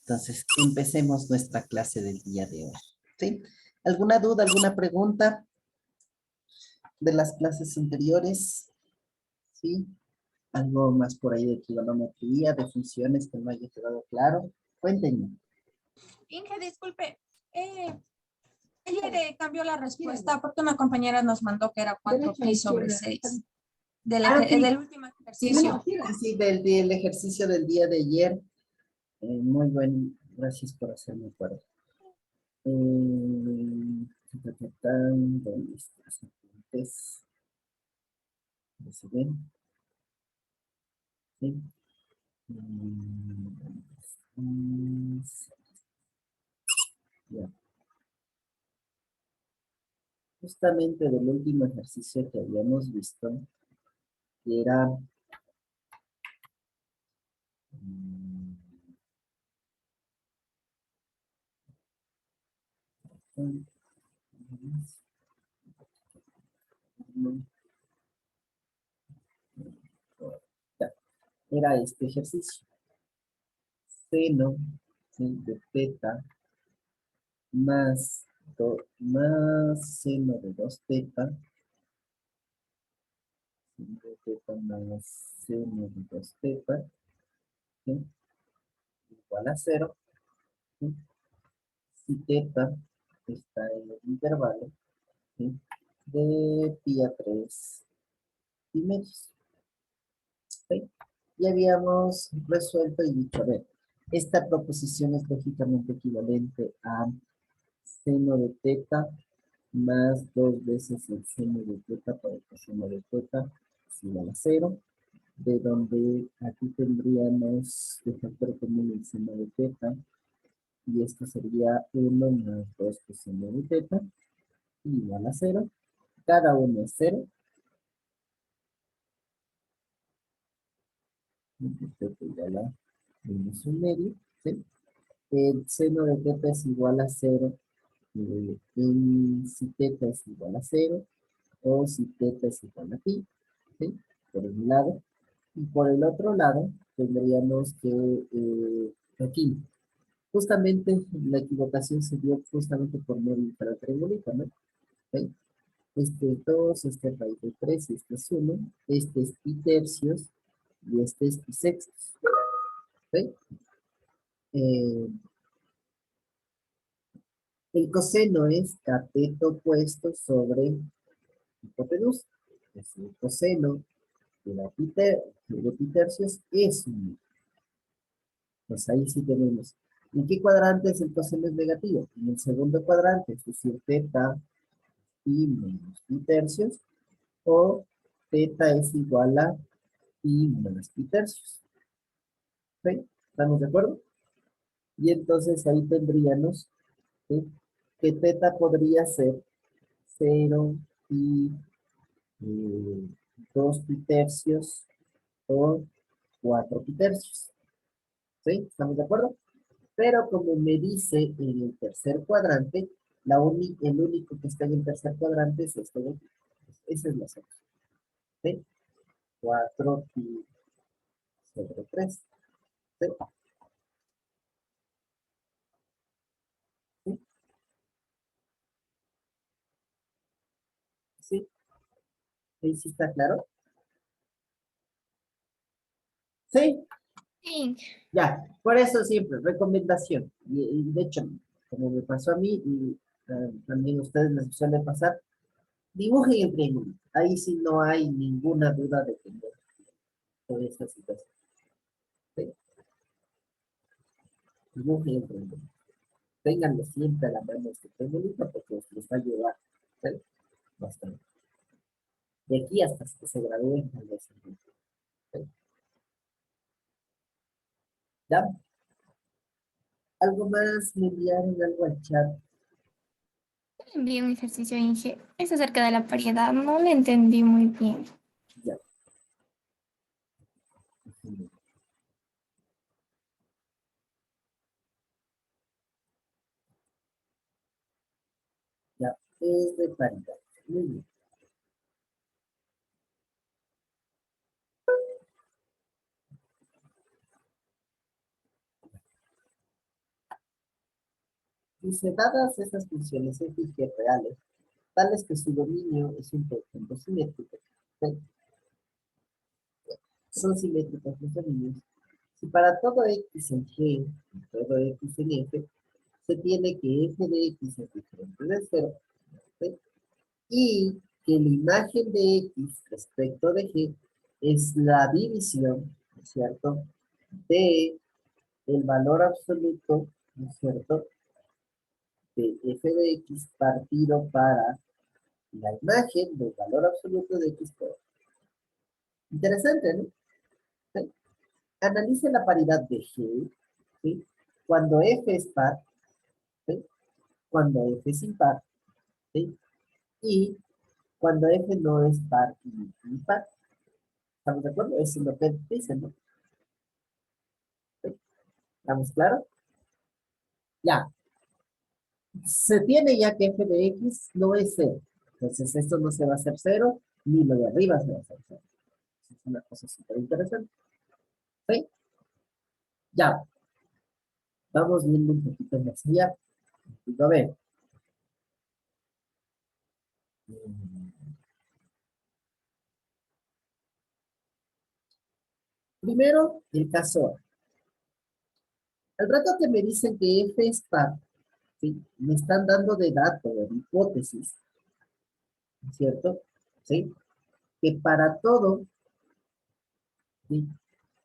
Entonces, empecemos nuestra clase del día de hoy. ¿Sí? ¿Alguna duda, alguna pregunta de las clases anteriores? ¿Sí? ¿Algo más por ahí de trigonometría, de funciones que no haya quedado claro? Cuéntenme. Inge, disculpe. Ella cambió la respuesta porque una compañera nos mandó que era 4pi/6 del último ejercicio. Sí, del ejercicio del día de ayer. Muy buen, gracias por hacerme acuerdo. ¿Dónde estás? Apuntes. ¿Se ven? Sí. Ya. Justamente del último ejercicio que habíamos visto, que era ya, era este ejercicio. Seno, ¿sí?, de teta más seno de 2 teta, seno de teta más seno de 2 teta, ¿sí?, igual a 0. ¿Sí? Si teta está en el intervalo, ¿sí?, de pi a 3 pi medios. ¿Sí? Y habíamos resuelto y dicho, a ver, esta proposición es lógicamente equivalente a seno de teta más 2 veces el seno de teta por el coseno de teta es igual a 0, de donde aquí tendríamos de factor común el seno de teta, y esto sería 1 más 2 coseno de teta igual a 0. Cada uno es 0. Teta igual a menos 1/2, ¿sí? El seno de teta es igual a 0 si teta es igual a 0 o si teta es igual a pi, ¿sí?, por un lado. Y por el otro lado tendríamos que aquí justamente la equivocación se dio justamente por medio para el triangulito, ¿no? ¿Sí? Este es 2, este es raíz de 3, este es 1, este es pi tercios y este es pi sextos. ¿Sí? El coseno es cateto opuesto sobre hipotenusa. Es el coseno de la de pi tercios es 1. Pues ahí sí tenemos. ¿En qué cuadrante es el coseno es negativo? En el segundo cuadrante, es decir, teta pi menos pi tercios, o teta es igual a pi menos pi tercios. ¿Sí? ¿Estamos de acuerdo? Y entonces ahí tendríamos, ¿sí?, que teta podría ser 0 pi 2 pi tercios o 4 pi tercios. ¿Sí? ¿Estamos de acuerdo? Pero como me dice en el tercer cuadrante, el único que está en el tercer cuadrante es este de aquí. Esa es la solución. ¿Sí? 4 pi sobre 3. ¿Sí? ¿Sí? ¿Sí? ¿Ahí sí está claro? ¿Sí? Sí. Ya, por eso siempre, recomendación. Y de hecho, como me pasó a mí, y también a ustedes les suele pasar, dibujen el triángulo. Ahí sí no hay ninguna duda de que no, por esta situación. ¿Sí? Dibujen el triángulo. Ténganlo siempre a la mano este triangulito porque les va a ayudar, ¿sí?, bastante. De aquí hasta que se gradúen al día siguiente. ¿Sí? ¿Ya? ¿Algo más? ¿Me enviaron algo al chat? Envié un ejercicio, Inge. Es acerca de la paridad. No lo entendí muy bien. Ya. Ya. Es de paridad. Muy bien. Dice, dadas esas funciones f y g reales, tales que su dominio es un conjunto simétrico, ¿sí? Son simétricos los dominios. Si para todo x en g y todo x en f, se tiene que f de x es diferente de 0, ¿sí? Y que la imagen de x respecto de g es la división, ¿no es cierto?, de el valor absoluto, ¿no es cierto?, de f de x partido para la imagen del valor absoluto de x por. Interesante, ¿no? ¿Sí? Analice la paridad de g, ¿sí? Cuando f es par, ¿sí? Cuando f es impar, ¿sí? Y cuando f no es par ni impar. ¿Estamos de acuerdo? Eso es lo que dicen, ¿no? ¿Sí? ¿Estamos claros? Ya. Se tiene ya que f de x no es 0. Entonces esto no se va a hacer 0, ni lo de arriba se va a hacer 0. Es una cosa súper interesante. ¿Sí? Ya. Vamos viendo un poquito más allá. A ver. Primero, el caso A. Al rato que me dicen que f es par, ¿sí? Me están dando de dato, de hipótesis, ¿cierto? ¿Sí? Que para todo, ¿sí?,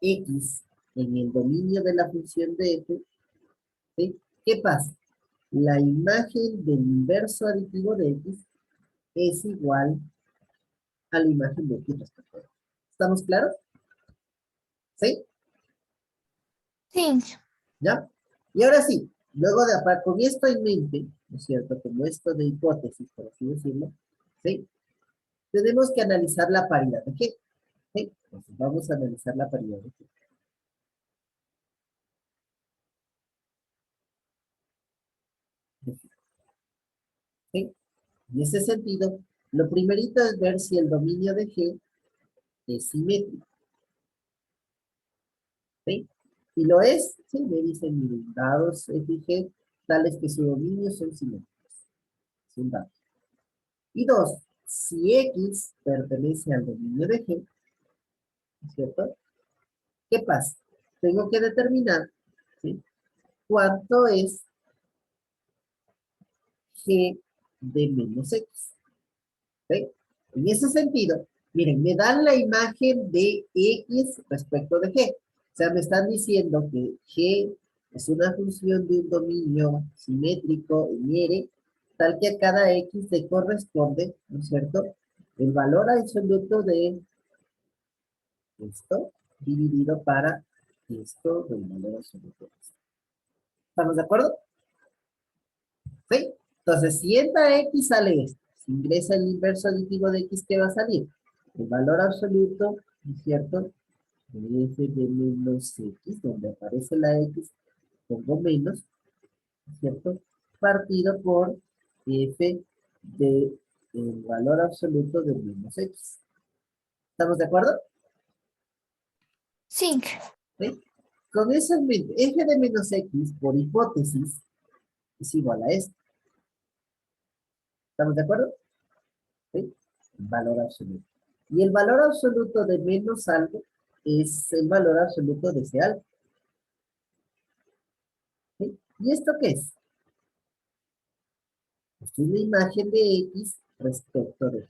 x en el dominio de la función de f, ¿sí? ¿Qué pasa? La imagen del inverso aditivo de x es igual a la imagen de x respecto a x. ¿Estamos claros? ¿Sí? Sí. ¿Ya? Y ahora sí, luego de con esto en mente, ¿no es cierto? Como esto de hipótesis, por así decirlo, ¿sí? Tenemos que analizar la paridad de G. ¿Sí? Entonces vamos a analizar la paridad de G. ¿Sí? En ese sentido, lo primerito es ver si el dominio de G es simétrico. ¿Sí? Y lo es, ¿sí? Me dicen, miren, dados F y G, tales que su dominio son simétricos. Es un dato. Y dos, si X pertenece al dominio de G, ¿cierto? ¿Qué pasa? Tengo que determinar, ¿sí?, cuánto es G de menos X. ¿Sí? En ese sentido, miren, me dan la imagen de X respecto de G. O sea, me están diciendo que G es una función de un dominio simétrico en R, tal que a cada X le corresponde, ¿no es cierto?, el valor absoluto de esto dividido para esto del valor absoluto. ¿Estamos de acuerdo? ¿Sí? Entonces, si esta X sale esto, si ingresa el inverso aditivo de X, ¿qué va a salir? El valor absoluto, ¿no es cierto?, de f de menos X, donde aparece la X, pongo menos, ¿no es cierto?, partido por f de el valor absoluto de menos X. ¿Estamos de acuerdo? Sí. ¿Sí? Con eso en mente, f de menos X, por hipótesis, es igual a esto. ¿Estamos de acuerdo? ¿Sí? Valor absoluto. Y el valor absoluto de menos algo es el valor absoluto de ese algo. ¿Sí? ¿Y esto qué es? Esto es la imagen de X respecto de G.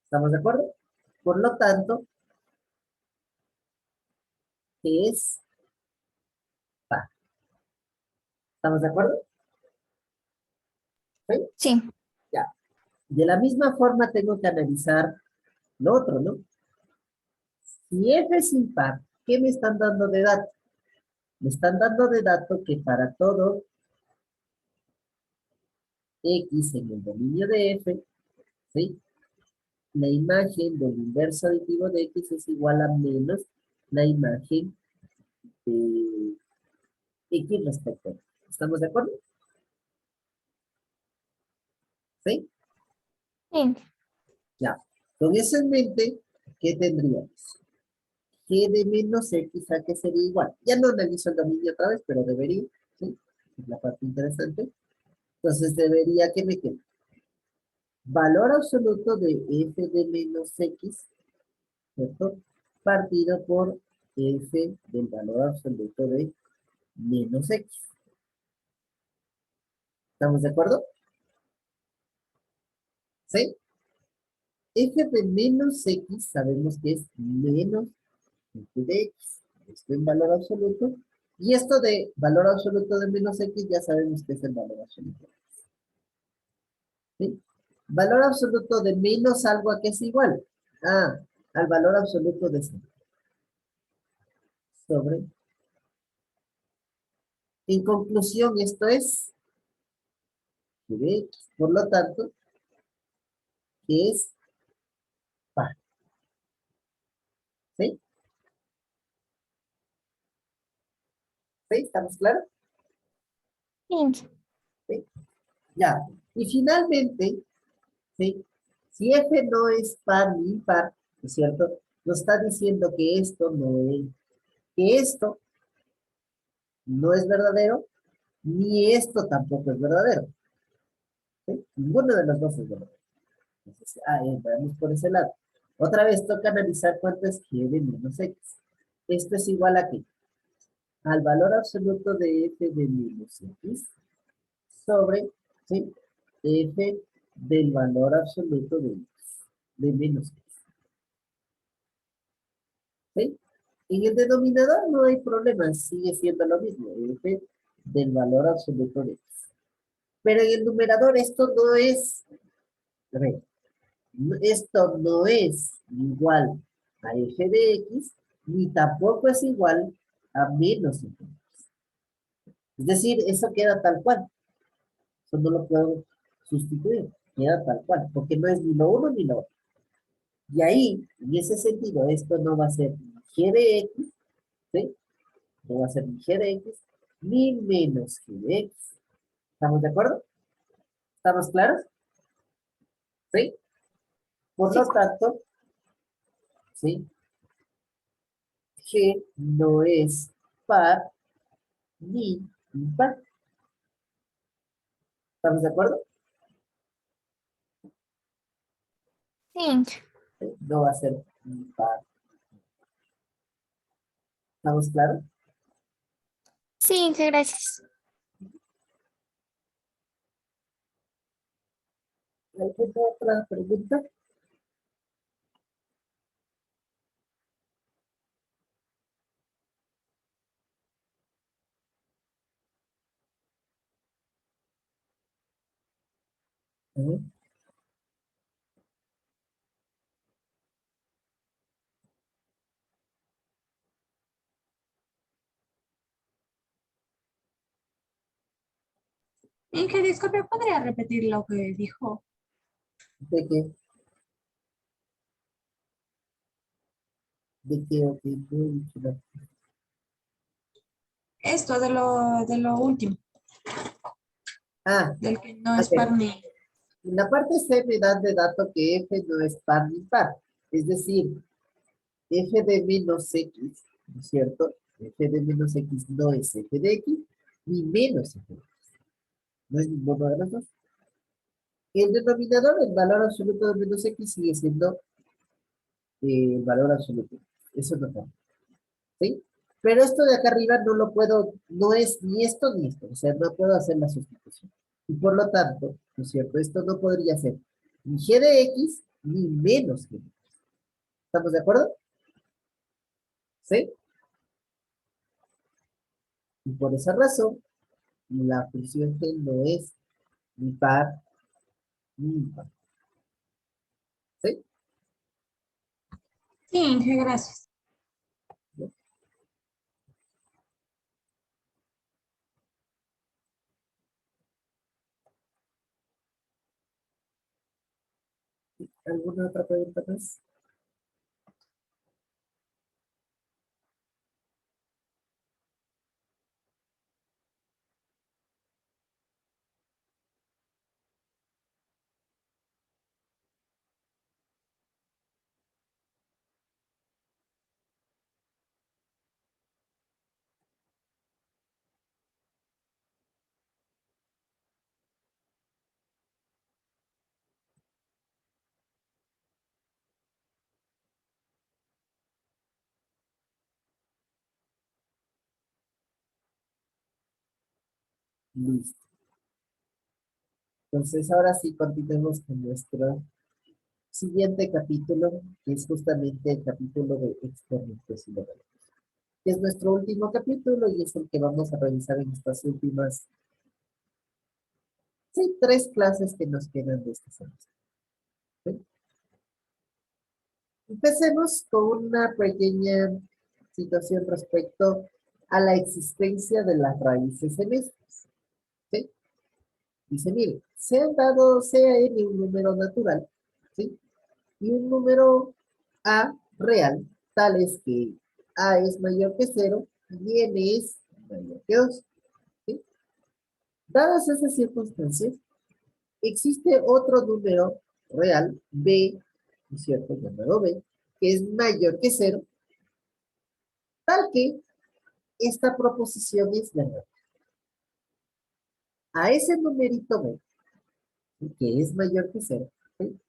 ¿Estamos de acuerdo? Por lo tanto, es par. ¿Estamos de acuerdo? ¿Sí? Sí. Ya. De la misma forma tengo que analizar lo otro, ¿no? Si F es impar, ¿qué me están dando de dato? Me están dando de dato que para todo X en el dominio de F, ¿sí?, la imagen del inverso aditivo de X es igual a menos la imagen de X respecto a X. ¿Estamos de acuerdo? ¿Sí? Sí. Ya. Con eso en mente, ¿qué tendríamos? G de menos X a que sería igual. Ya no analizo el dominio otra vez, pero debería, ¿sí? Es la parte interesante. Entonces debería que me quede valor absoluto de f de menos x, ¿cierto? Partido por f del valor absoluto de menos x. ¿Estamos de acuerdo? ¿Sí? F de menos x sabemos que es menos f de x. Esto en valor absoluto. Y esto de valor absoluto de menos x ya sabemos que es el valor absoluto. ¿Sí? Valor absoluto de menos algo a que es igual. Ah, al valor absoluto de 0. Sobre. En conclusión, esto es f de x. Por lo tanto, que es par. ¿Sí? ¿Sí? ¿Estamos claros? Sí. ¿Sí? Ya. Y finalmente, ¿sí? Si f no es par ni impar, ¿no es cierto? Nos está diciendo que esto no es, que esto no es verdadero, ni esto tampoco es verdadero. ¿Sí? Ninguno de los dos es verdadero. Entonces, veamos por ese lado. Otra vez toca analizar cuánto es g de menos x. Esto es igual a qué? Al valor absoluto de f de menos x sobre, ¿sí? F del valor absoluto de x, de menos x. ¿Sí? En el denominador no hay problema, sigue siendo lo mismo, f del valor absoluto de x. Pero en el numerador esto no es, a ver, esto no es igual a f de x, ni tampoco es igual a menos f. Es decir, eso queda tal cual. Eso no lo puedo sustituir. Queda tal cual, porque no es ni lo uno ni lo otro. Y ahí, en ese sentido, esto no va a ser ni g de x, ¿sí? No va a ser ni g de x, ni menos g de x. ¿Estamos de acuerdo? ¿Estamos claros? ¿Sí? Por Sí, lo tanto, ¿sí? G no es par ni impar. ¿Estamos de acuerdo? Sí. ¿Sí? No va a ser impar. ¿Estamos claros? Sí, gracias. ¿Alguna otra pregunta? Ujú. Inge, disculpe, ¿podría repetir lo que dijo? ¿De qué? ¿De qué? Ok, no he dicho nada. Esto de lo último, Ah, del que no a es ver. par ni... En la parte C me dan de dato que f no es par ni par. Es decir, f de menos x, ¿no es cierto? F de menos x no es f de x, ni menos f de x. No es ninguno de los dos. El denominador, el valor absoluto de menos x sigue siendo el valor absoluto. Eso no cambia. ¿Sí? Pero esto de acá arriba no lo puedo, no es ni esto ni esto. O sea, no puedo hacer la sustitución. Y por lo tanto, ¿no es cierto? Esto no podría ser ni g de x ni menos g de x. ¿Estamos de acuerdo? ¿Sí? Y por esa razón, la función g no es ni par ni impar. ¿Sí? Sí, Inge, gracias. ¿Alguna otra pregunta más? Listo. Entonces, ahora sí continuemos con nuestro siguiente capítulo, que es justamente el capítulo de experimentos y modelos. Que es nuestro último capítulo y es el que vamos a revisar en estas últimas, sí, 3 clases que nos quedan de este semestre. ¿Sí? Empecemos con una pequeña situación respecto a la existencia de las raíces semestres. ¿Sí? Dice, mire, se han dado sea n un número natural, ¿sí? Y un número a real, tal es que a es mayor que 0 y n es mayor que 2. ¿Sí? Dadas esas circunstancias, existe otro número real, b, ¿no es cierto?, llamado b, que es mayor que 0, tal que esta proposición es verdadera. A ese numerito b, que es mayor que 0, ¿sí?,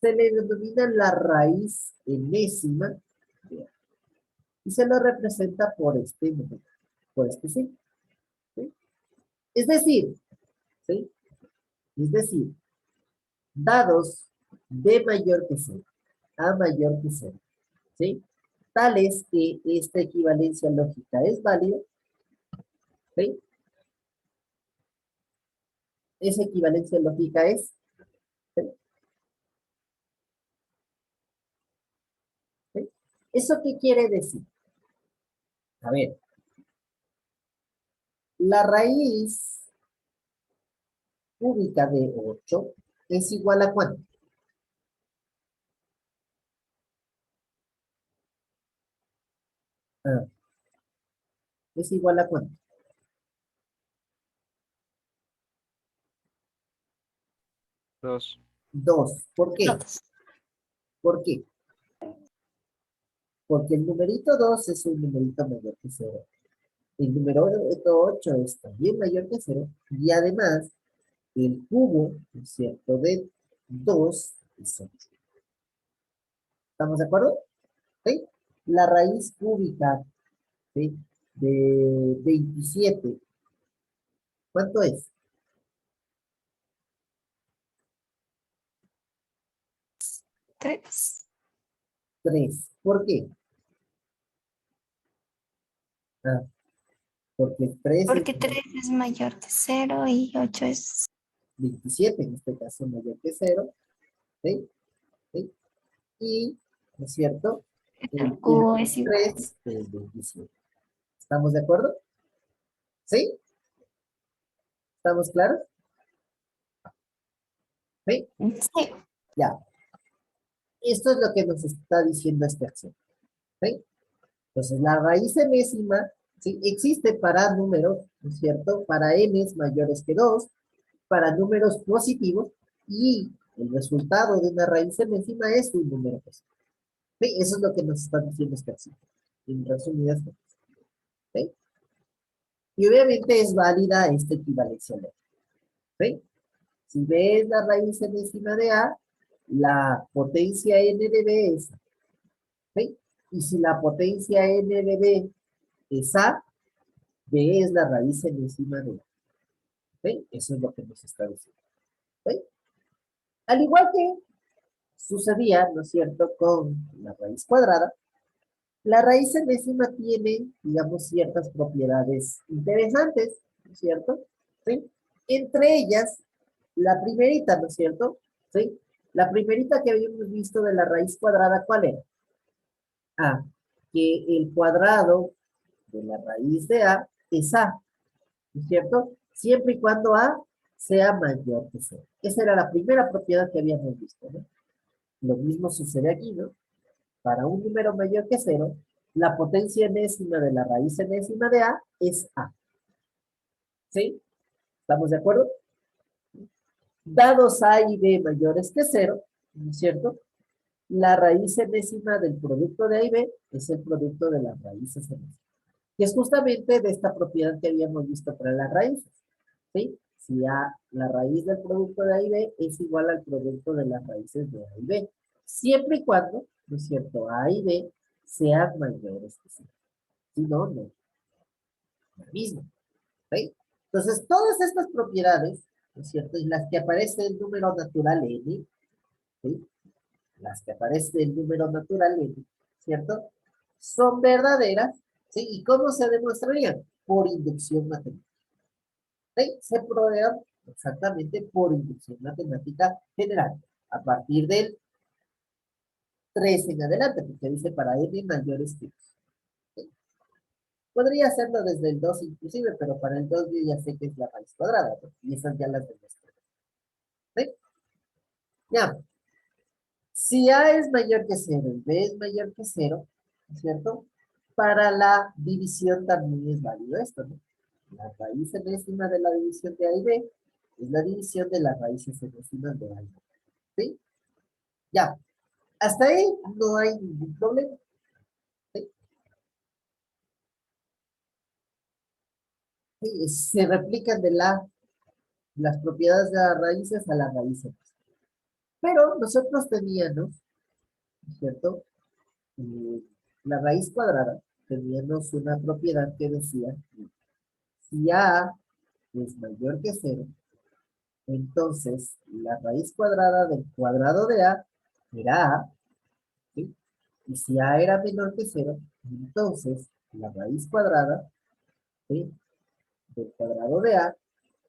se le denomina la raíz enésima de a. Y se lo representa por este número, por este signo. ¿Sí? Es decir, ¿sí? Es decir, dados b mayor que 0, a mayor que 0, ¿sí? Tal es que esta equivalencia lógica es válida, ¿sí? Esa equivalencia lógica es, ¿sí? ¿Sí? ¿Eso qué quiere decir? A ver, la raíz cúbica de 8 es igual a ¿cuánto? Ah, es igual a ¿cuánto? 2. 2. ¿Por qué? Todos. ¿Por qué? Porque el numerito 2 es un numerito mayor que 0. El número 8 es también mayor que 0. Y además, el cubo, ¿no es cierto?, de 2 es 8. ¿Estamos de acuerdo? ¿Sí? La raíz cúbica, ¿sí?, de 27. ¿Cuánto es? 3. 3. ¿Por qué? Ah, porque 3 es Porque 3 es mayor que 0 y 8 es 27, en este caso mayor que 0. ¿Sí? ¿Sí? Y, ¿no es cierto?, el el cubo cubo es de igual. 3 es 27. ¿Estamos de acuerdo? ¿Sí? ¿Estamos claros? ¿Sí? Sí. Ya. Esto es lo que nos está diciendo esta acción. ¿Sí? Entonces, la raíz enésima, ¿sí?, existe para números, ¿no es cierto?, para n's mayores que 2, para números positivos, y el resultado de una raíz enésima es un número positivo. ¿Sí? Eso es lo que nos está diciendo esta acción, en resumidas cuentas. ¿Sí? Y obviamente es válida esta equivalencia lógica. ¿Sí? Si B es la raíz enésima de A, la potencia n de B es A. ¿Sí? Y si la potencia n de B es A, B es la raíz enésima de A. ¿Sí? Eso es lo que nos está diciendo. ¿Sí? Al igual que sucedía, ¿no es cierto?, con la raíz cuadrada, la raíz enésima tiene, digamos, ciertas propiedades interesantes, ¿no es cierto? ¿Sí? Entre ellas, la primerita, ¿no es cierto? ¿Sí? La primerita que habíamos visto de la raíz cuadrada, ¿cuál era? A, que el cuadrado de la raíz de A es A, ¿no es cierto? Siempre y cuando A sea mayor que 0. Esa era la primera propiedad que habíamos visto, ¿no? Lo mismo sucede aquí, ¿no? Para un número mayor que 0, la potencia enésima de la raíz enésima de A es A. ¿Sí? ¿Estamos de acuerdo? Dados A y B mayores que 0, ¿no es cierto?, la raíz enésima del producto de A y B es el producto de las raíces enésimas. Que es justamente de esta propiedad que habíamos visto para las raíces. ¿Sí? Si A, la raíz del producto de A y B es igual al producto de las raíces de A y B. Siempre y cuando, ¿no es cierto?, A y B sean mayores que 0. Si no, no. Lo mismo. ¿Sí? Entonces, todas estas propiedades, ¿no es cierto? Y las que aparece el número natural n, ¿sí? Las que aparece el número natural n, ¿cierto? Son verdaderas, ¿sí? ¿Y cómo se demostrarían? Por inducción matemática. ¿Sí? Se prueban exactamente por inducción matemática general, a partir del 3 en adelante, porque dice para n mayores que 2. ¿Sí? Podría hacerlo desde el 2 inclusive, pero para el 2 yo ya sé que es la raíz cuadrada, ¿no? Y esas ya las demostré. ¿Sí? Ya. Si A es mayor que 0 y B es mayor que 0, ¿no es cierto? Para la división también es válido esto, ¿no? La raíz enésima de la división de A y B es la división de las raíces enésimas de A y B. ¿Sí? Ya. Hasta ahí no hay ningún problema. ¿Sí? Sí, se replican las propiedades de las raíces a las raíces. Pero nosotros teníamos, ¿no es cierto? Eh, la raíz cuadrada, teníamos una propiedad que decía, si A es mayor que 0, entonces la raíz cuadrada del cuadrado de A era A, ¿sí? Y si A era menor que 0, entonces la raíz cuadrada, ¿sí? Del cuadrado de A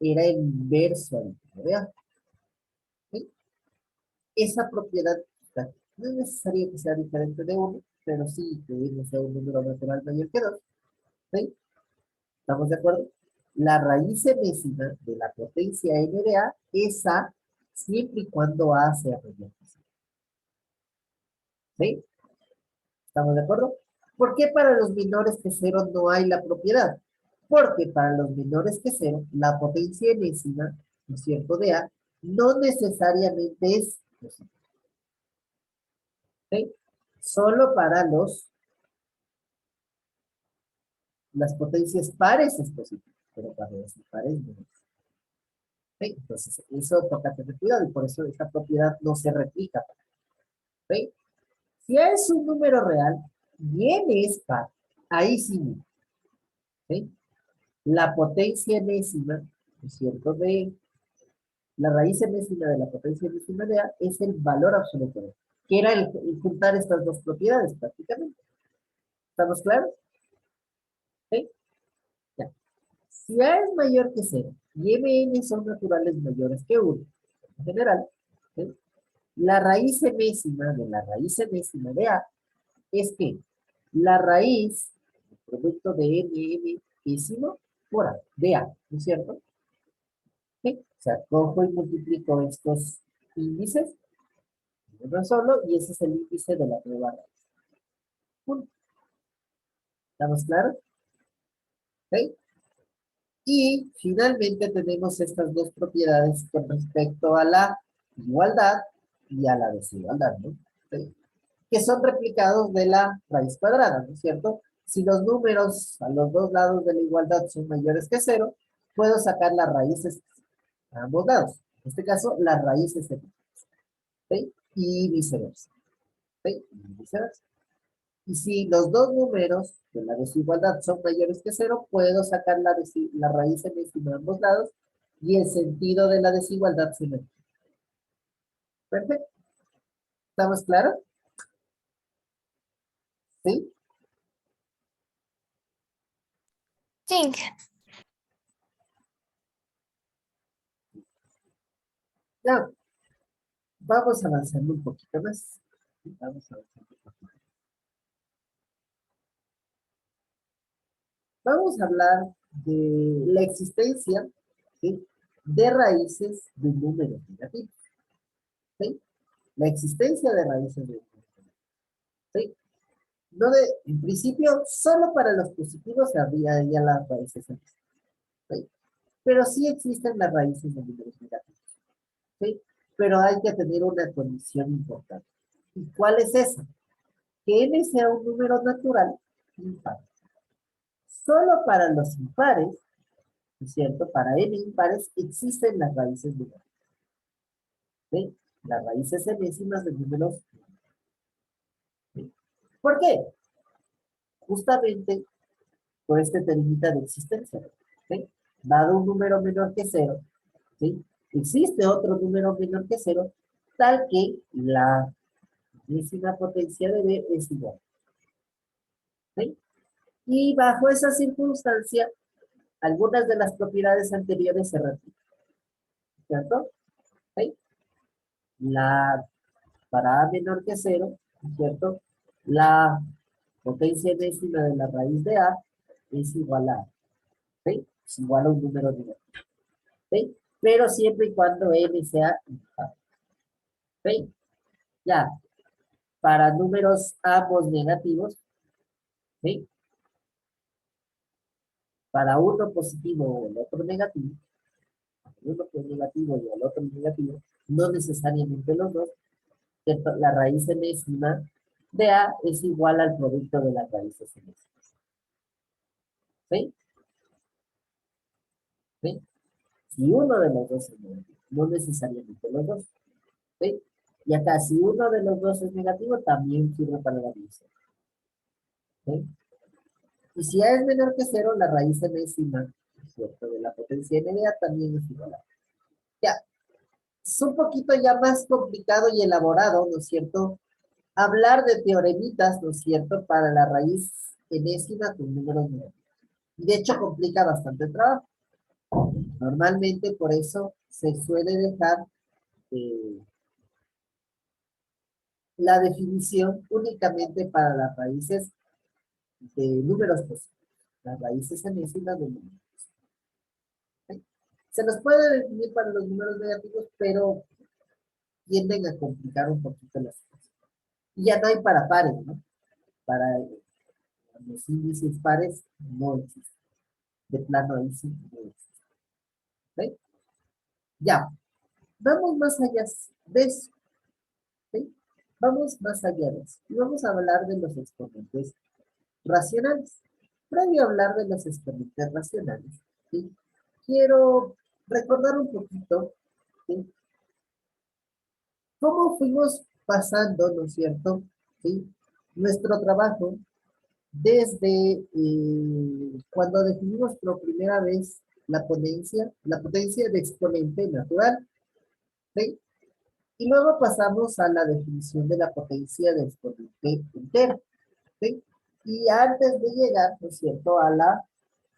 era el inverso al cuadrado de A. ¿Sí? Esa propiedad, no es necesario que sea diferente de 1, pero sí que no sea un número natural mayor que 2. ¿Sí? ¿Estamos de acuerdo? La raíz enésima de la potencia n de A es A siempre y cuando A sea mayor que 0. ¿Sí? ¿Estamos de acuerdo? ¿Por qué para los menores que 0 no hay la propiedad? Porque para los menores que 0, la potencia enésima, ¿no es cierto?, de A, no necesariamente es positiva. ¿Sí? Solo para las potencias pares es positivo, pero para los impares no es. ¿Sí? Entonces, eso toca tener cuidado y por eso esta propiedad no se replica. ¿Sí? Si A es un número real y n es par, ahí sí, ¿sí? La potencia enésima, ¿no es cierto?, de la raíz enésima de la potencia enésima de A es el valor absoluto de A, que era el juntar estas dos propiedades prácticamente. ¿Estamos claros? ¿Sí? Ya. Si A es mayor que 0 y Mn son naturales mayores que 1, en general, ¿sí? La raíz enésima de la raíz enésima de A es que la raíz, el producto de Mn por A, de A, ¿no es cierto? ¿Sí? O sea, cojo y multiplico estos índices, uno solo, y ese es el índice de la nueva raíz. Punto. ¿Estamos claros? ¿Sí? Y finalmente tenemos estas dos propiedades con respecto a la igualdad y a la desigualdad, ¿no? ¿Sí? Que son replicados de la raíz cuadrada, ¿no es cierto? Si los números a los dos lados de la igualdad son mayores que 0, puedo sacar las raíces a ambos lados. En este caso, las raíces de ¿sí? Y viceversa. ¿Sí? Y viceversa. Y si los dos números de la desigualdad son mayores que 0, puedo sacar la raíz enésima de ambos lados y el sentido de la desigualdad se mantiene. Perfecto. ¿Estamos claros? ¿Sí? Sí, Ya. Vamos avanzando un poquito más. Vamos avanzando un poquito. Vamos a hablar de la existencia, ¿sí?, de raíces de números negativos. ¿Sí? La existencia de raíces de números negativos. ¿Sí? No en principio, solo para los positivos habría ya las raíces en este, ¿sí? Pero sí existen las raíces de números negativos. ¿Sí? Pero hay que tener una condición importante. ¿Y cuál es esa? Que n sea un número natural impar. Solo para los impares, ¿es cierto? Para n impares existen las raíces negativas. ¿Sí? Las raíces enésimas de números. ¿Sí? ¿Por qué? Justamente por este término de existencia. ¿Sí? dado un número menor que cero, ¿sí? Existe otro número menor que cero, tal que la décima potencia de b es igual. ¿Sí? Y bajo esa circunstancia, algunas de las propiedades anteriores se repiten, ¿cierto? ¿Sí? Para a menor que cero, ¿cierto? La potencia décima de la raíz de a es igual a, ¿sí? Es igual a un número negativo, ¿sí? Pero siempre y cuando n sea impar, ¿sí? Ya, para números ambos negativos, ¿sí? Para uno positivo o el otro negativo, uno que es negativo y el otro negativo, no necesariamente los dos, que la raíz enésima de a es igual al producto de las raíces enésimas. ¿Sí? ¿Sí? Si uno de los dos es negativo, no necesariamente los dos. ¿Sí? Y acá, si uno de los dos es negativo, también sirve para la división. ¿Sí? Y si a es menor que cero, la raíz enésima, ¿cierto? De la potencia n de a también es igual a. Ya, es un poquito ya más complicado y elaborado, ¿no es cierto? Hablar de teoremitas, ¿no es cierto? Para la raíz enésima con números negativos. Y de hecho complica bastante el trabajo. Normalmente por eso se suele dejar eh, la definición únicamente para las raíces de números positivos. Las raíces enésimas de números. ¿Sí? Se los puede definir para los números negativos, pero tienden a complicar un poquito las cosas. Y ya no hay para pares, ¿no? Para los índices pares no existe. De plano ahí sí no existe. ¿Sí? Ya, vamos más allá de eso. ¿Sí? Vamos más allá de eso. Y vamos a hablar de los exponentes racionales. Previo a hablar de los exponentes racionales, ¿sí? Quiero recordar un poquito, ¿sí? Cómo fuimos pasando, ¿no es cierto? ¿Sí? Nuestro trabajo desde cuando definimos por primera vez la potencia de exponente natural, ¿sí? Y luego pasamos a la definición de la potencia de exponente entero, ¿sí? Y antes de llegar, ¿no es cierto?, a la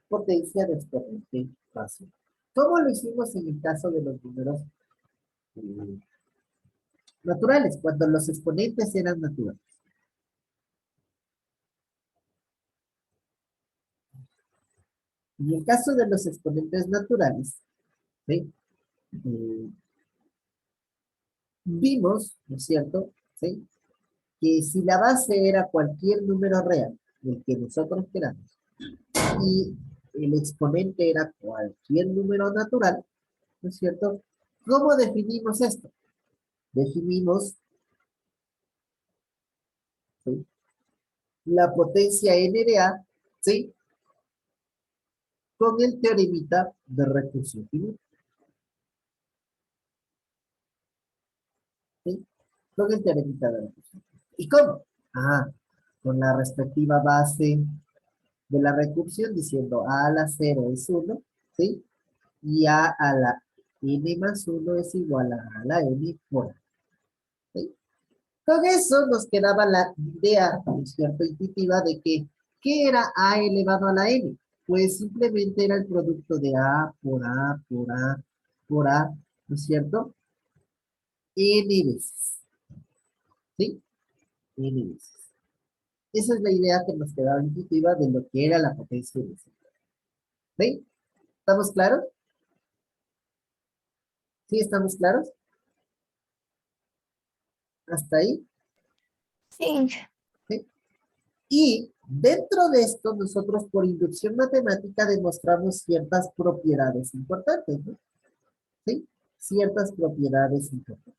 potencia de exponente racional. ¿Cómo lo hicimos en el caso de los números eh, naturales, cuando los exponentes eran naturales? En el caso de los exponentes naturales, ¿sí? Eh, vimos, ¿no es cierto?, ¿sí?, que si la base era cualquier número real, el que nosotros queramos, y el exponente era cualquier número natural, ¿no es cierto? ¿Cómo definimos esto? Definimos, ¿sí?, la potencia n de a, ¿sí?, con el teoremita de recursión finita. ¿Sí? Con el teoremita de recursión finita. ¿Y cómo? Ah, con la respectiva base de la recursión diciendo a la 0 es 1, ¿sí? Y a la n más 1 es igual a la n por a. ¿Sí? Con eso nos quedaba la idea, ¿no es cierto?, intuitiva de que, ¿qué era a elevado a la n? Pues simplemente era el producto de a por a por a por a, ¿no es cierto?, n veces, ¿sí? N veces. Esa es la idea que nos quedaba intuitiva de lo que era la potencia inicial. ¿Sí? ¿Estamos claros? ¿Sí estamos claros? ¿Hasta ahí? Sí. ¿Sí? Y dentro de esto, nosotros por inducción matemática demostramos ciertas propiedades importantes, ¿no? ¿Sí? Ciertas propiedades importantes.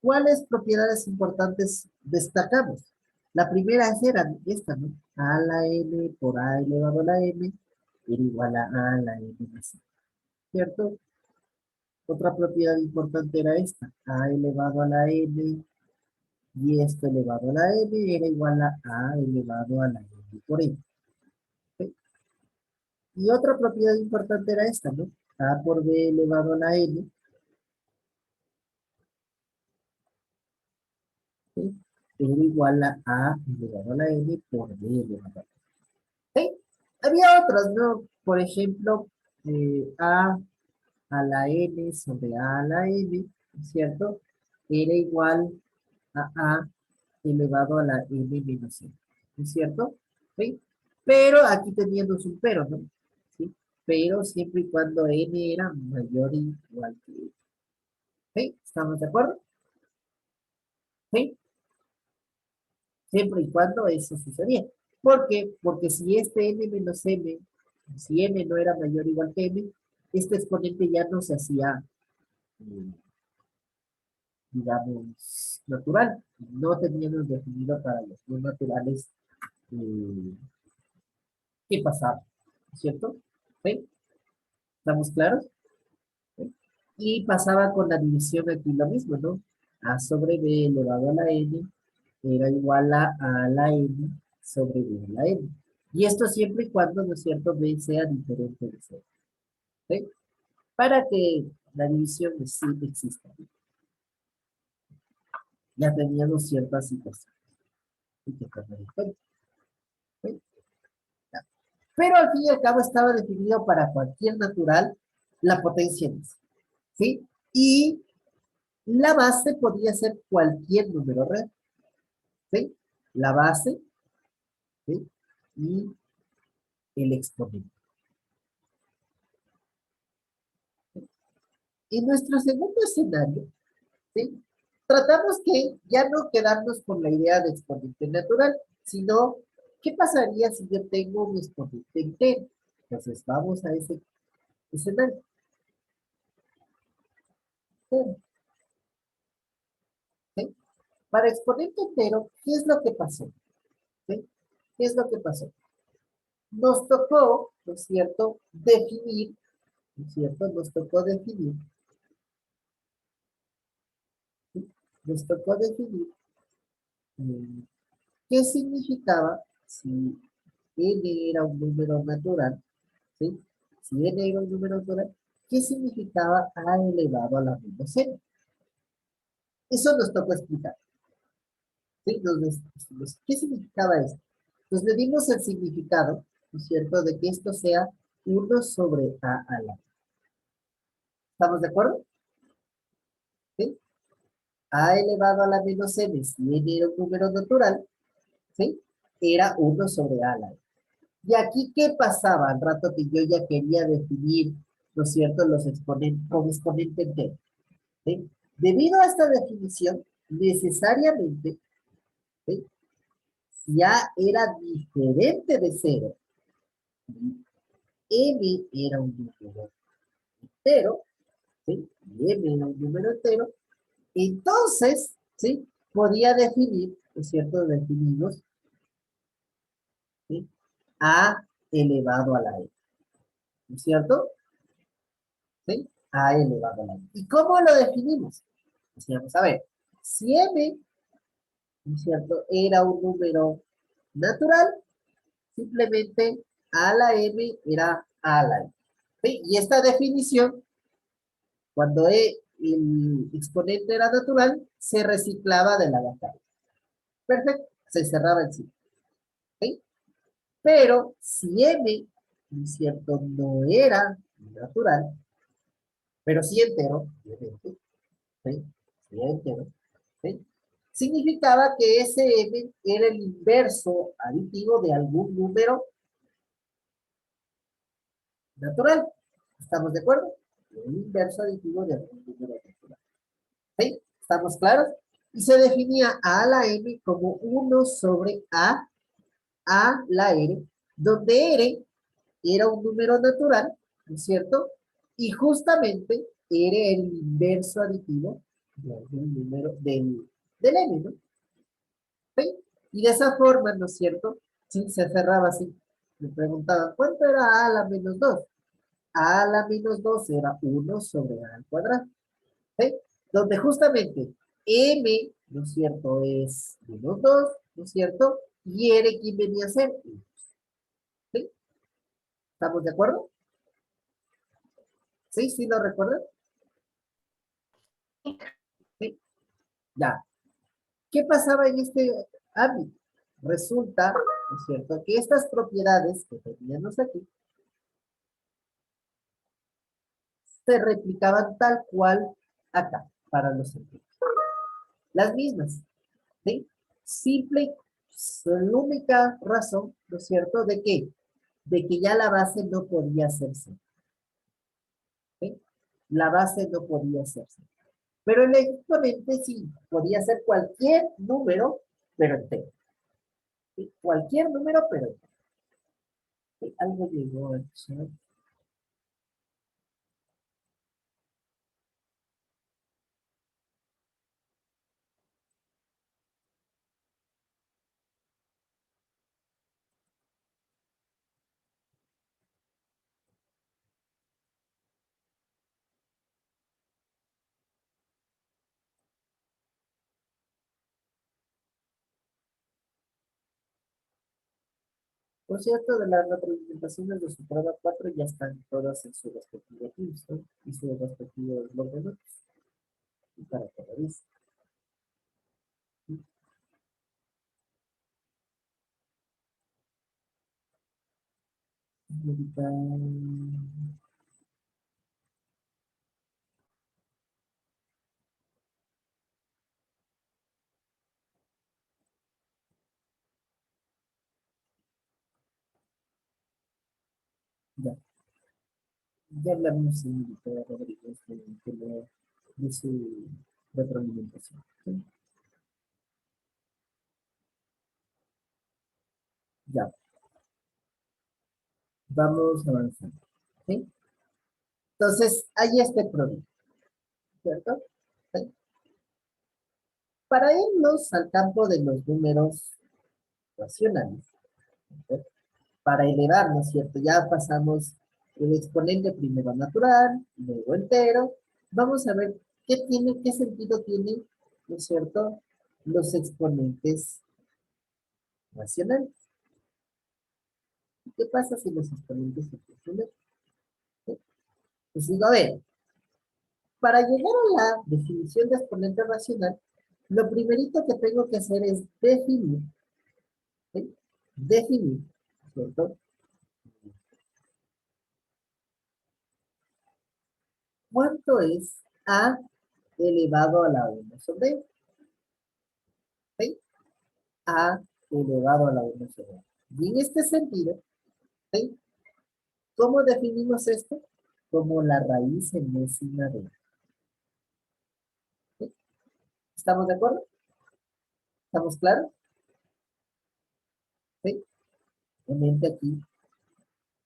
¿Cuáles propiedades importantes destacamos? La primera era esta, ¿no? A la n por a elevado a la n era igual a la n más i, ¿cierto? Otra propiedad importante era esta, a elevado a la n y esto elevado a la n era igual a elevado a la n por n. ¿Sí? Y otra propiedad importante era esta, ¿no? A por B elevado a la N, ¿sí? Era igual a A elevado a la N por B elevado a la N. ¿Sí? Había otros, ¿no? Por ejemplo, A la N sobre A la N, ¿cierto? Era igual a elevado a la N menos N, ¿no es cierto? ¿Sí? Pero aquí teníamos un pero, ¿no? ¿Sí? Pero siempre y cuando N era mayor o igual que N. ¿Sí? ¿Estamos de acuerdo? ¿Sí? Siempre y cuando eso sucedía. ¿Por qué? Porque si este N menos M, si N no era mayor o igual que M, este exponente ya no se hacía eh, digamos, natural. No teníamos definido para los no naturales eh, qué pasaba, ¿cierto? ¿Sí? ¿Estamos claros? ¿Sí? Y pasaba con la división aquí lo mismo, ¿no? A sobre B elevado a la N era igual a la N sobre B a la N. Y esto siempre y cuando, ¿no es cierto?, B sea diferente de cero. ¿Sí? Para que la división sí exista. Ya teníamos ciertas situaciones. Y que tener en cuenta. ¿Sí? Pero al fin y al cabo estaba definido para cualquier natural la potencia en sí, ¿sí? Y la base podía ser cualquier número real, ¿sí? La base, ¿sí? Y el exponente. En nuestro segundo escenario, ¿sí? Tratamos que ya no quedarnos con la idea de exponente natural, sino, ¿qué pasaría si yo tengo un exponente entero? Entonces vamos a ese escenario. ¿Sí? Para exponente entero, ¿qué es lo que pasó? ¿Sí? ¿Qué es lo que pasó? Nos tocó, ¿no es cierto?, definir, ¿no es cierto? Nos tocó definir, ¿sí? Nos tocó definir eh, qué significaba si n era un número natural, ¿sí? Si n era un número natural, ¿qué significaba a elevado a la menos n? Eso nos tocó explicar, ¿sí? ¿Qué significaba esto? Pues le dimos el significado, ¿no es cierto?, de que esto sea 1 sobre a la. ¿Estamos de acuerdo? ¿Sí? A elevado a la menos n, si n era un número natural, ¿sí? Era 1 sobre a la n. Y aquí, ¿qué pasaba al rato que yo ya quería definir, ¿no es cierto?, los exponentes, con exponente entero, ¿sí? Debido a esta definición, necesariamente, ¿sí?, si a era diferente de 0, m era un número entero, ¿sí? Y m era un número entero, entonces, ¿sí?, podía definir, ¿no es cierto?, definimos, ¿sí?, a elevado a la n, ¿no es cierto? ¿Sí? A elevado a la n. ¿Y cómo lo definimos? Decíamos, a ver, si m, ¿no es cierto?, era un número natural, simplemente a la m era a la n. ¿Sí? Y esta definición, cuando el exponente era natural, se reciclaba de la batalla. Perfecto, se cerraba el ciclo. ¿Sí? Pero si m, ¿no es cierto?, no era natural, pero sí entero, obviamente, ¿sí? Sí entero, ¿sí? Significaba que ese m era el inverso aditivo de algún número natural. ¿Estamos de acuerdo? El inverso aditivo de algún número natural. ¿Sí? ¿Estamos claros? Y se definía a la m como 1 sobre a la r, donde r era un número natural, ¿no es cierto? Y justamente era el inverso aditivo de algún número del n, ¿no? ¿Sí? Y de esa forma, ¿no es cierto? Sí, se cerraba así. Me preguntaban, ¿cuánto era a la menos 2? A la menos 2 era 1 sobre a al cuadrado. ¿Sí? Donde justamente m, ¿no es cierto?, es menos 2, ¿no es cierto? Y r, ¿quién venía a ser? ¿Sí? ¿Estamos de acuerdo? ¿Sí? ¿Sí lo recuerdan? Sí. Ya. ¿Qué pasaba en este ámbito? Resulta, ¿no es cierto?, que estas propiedades que teníamos aquí se replicaban tal cual acá, para los ejemplos. Las mismas, ¿sí? Simple, la única razón, ¿no es cierto?, de que ya la base no podía hacerse. ¿Sí? La base no podía hacerse. Pero el exponente sí, podía ser cualquier número, pero entero. ¿Sí? Cualquier número, pero entero. ¿Sí? Algo llegó al chat. Por cierto, de las representaciones de su prueba 4 ya están todas en su respectivo texto y su respectivo blog de notas. Y para que revisen. Ahorita, ya, ya hablamos en Victoria Rodríguez de su retroalimentación. ¿Sí? Ya, vamos avanzando. ¿Sí? Entonces, hay este problema, ¿cierto? ¿Sí? Para irnos al campo de los números racionales, ¿sí? Para elevarnos, ¿cierto? Ya pasamos el exponente primero natural, luego entero. Vamos a ver qué sentido tienen, ¿no es cierto?, los exponentes racionales. ¿Qué pasa si los exponentes son racionales? ¿Sí? Pues digo, a ver, para llegar a la definición de exponente racional, lo primerito que tengo que hacer es definir, ¿sí? Definir, ¿cierto? ¿Cuánto es a elevado a la 1 sobre n? ¿Sí? A elevado a la 1 sobre n. Y en este sentido, ¿sí?, ¿cómo definimos esto? Como la raíz enésima de n. ¿Sí? ¿Estamos de acuerdo? ¿Estamos claros? ¿Sí? Obviamente aquí,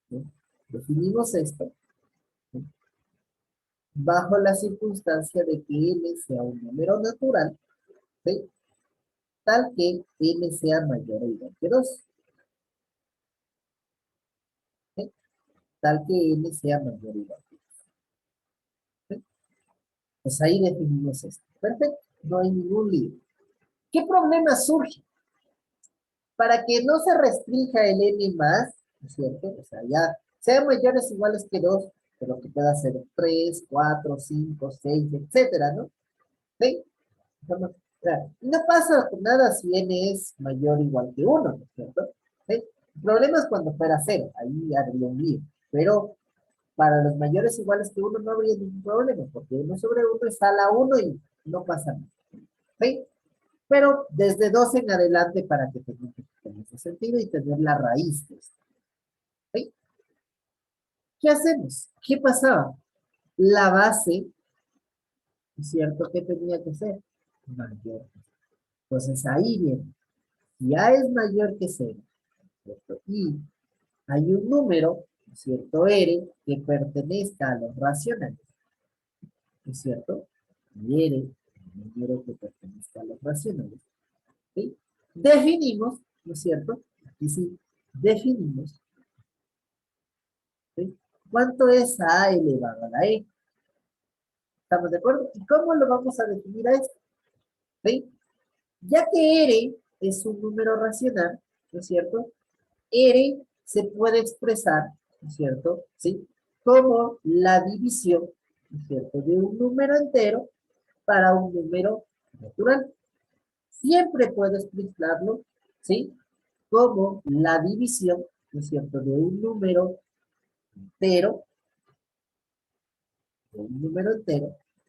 ¿sí?, definimos esto, ¿sí?, bajo la circunstancia de que n sea un número natural, ¿sí?, tal que n sea mayor o igual que 2. ¿Sí? Tal que n sea mayor o igual que 2. ¿Sí? Pues ahí definimos esto. Perfecto, no hay ningún lío. ¿Qué problema surge? Para que no se restrinja el n más, ¿no es cierto? O sea, ya sean mayores o iguales que 2, pero que pueda ser 3, 4, 5, 6, etcétera, ¿no? ¿Sí? O sea, no pasa nada si n es mayor o igual que 1, ¿no es cierto? ¿Sí? El problema es cuando fuera 0, ahí habría un lío. Pero para los mayores iguales que 1 no habría ningún problema, porque 1 sobre 1 es a la 1 y no pasa nada. ¿Sí? Pero desde 2 en adelante para que tenga ese sentido y tener la raíz de esto. ¿Sí? ¿Qué hacemos? ¿Qué pasaba? La base, ¿es cierto? ¿Qué tenía que ser? Mayor. Entonces ahí viene. Si A es mayor que 0, ¿cierto? Y hay un número, ¿es cierto?, R, que pertenezca a los racionales, ¿es cierto? Y R, un número que pertenezca a los racionales, ¿sí? Definimos, ¿no es cierto? Aquí sí, definimos, ¿sí?, ¿cuánto es A elevado a la E? ¿Estamos de acuerdo? ¿Y cómo lo vamos a definir a esto? ¿Sí? Ya que R es un número racional, ¿no es cierto? R se puede expresar, ¿no es cierto? ¿Sí? Como la división, ¿no es cierto?, de un número entero para un número natural. Siempre puedo explicarlo, ¿sí? Como la división, ¿no es cierto?, de un número entero,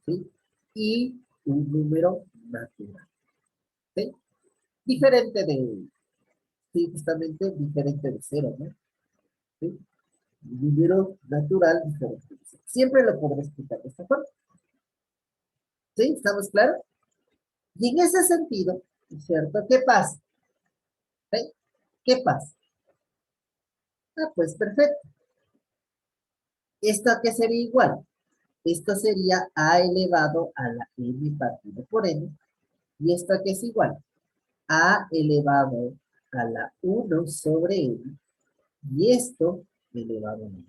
¿sí? Y un número natural, ¿sí? Diferente de, sí, justamente diferente de cero, ¿no? ¿Sí? Número natural diferente de cero. Siempre lo podré explicar de esta forma. ¿Sí? ¿Estamos claros? Y en ese sentido, ¿no es cierto? ¿Qué pasa? ¿Sí? ¿Qué pasa? Ah, pues perfecto. ¿Esto a qué sería igual? Esto sería a elevado a la n partido por n. ¿Y esto a qué es igual? A elevado a la 1 sobre n. Y esto elevado a n.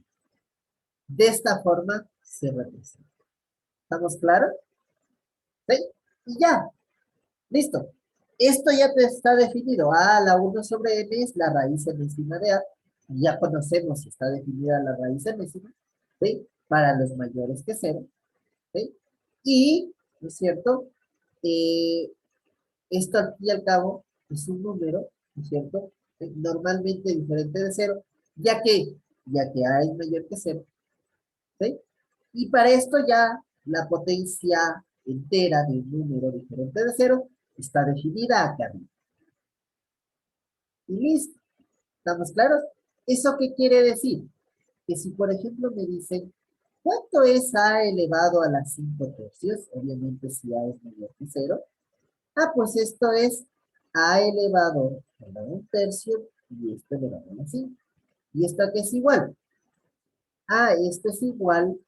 De esta forma se representa. ¿Estamos claros? ¿Sí? Y ya. Listo. Esto ya te está definido. A la 1 sobre n es la raíz enésima de a. Ya conocemos si está definida la raíz enésima, ¿sí? Para los mayores que 0, ¿sí? Y, ¿no es cierto? Eh, Esto al fin y al cabo es un número, ¿no es cierto? Normalmente diferente de 0, ya que A es mayor que 0, ¿sí? Y para esto ya la potencia entera de un número diferente de 0 está definida acá arriba. Y listo. ¿Estamos claros? ¿Eso qué quiere decir? Que si, por ejemplo, me dicen, ¿cuánto es A elevado a las 5 tercios? Obviamente si A es mayor que 0. Ah, pues esto es A elevado a la 1 tercio y esto elevado a la 5. ¿Y esto qué es igual? Ah, esto es igual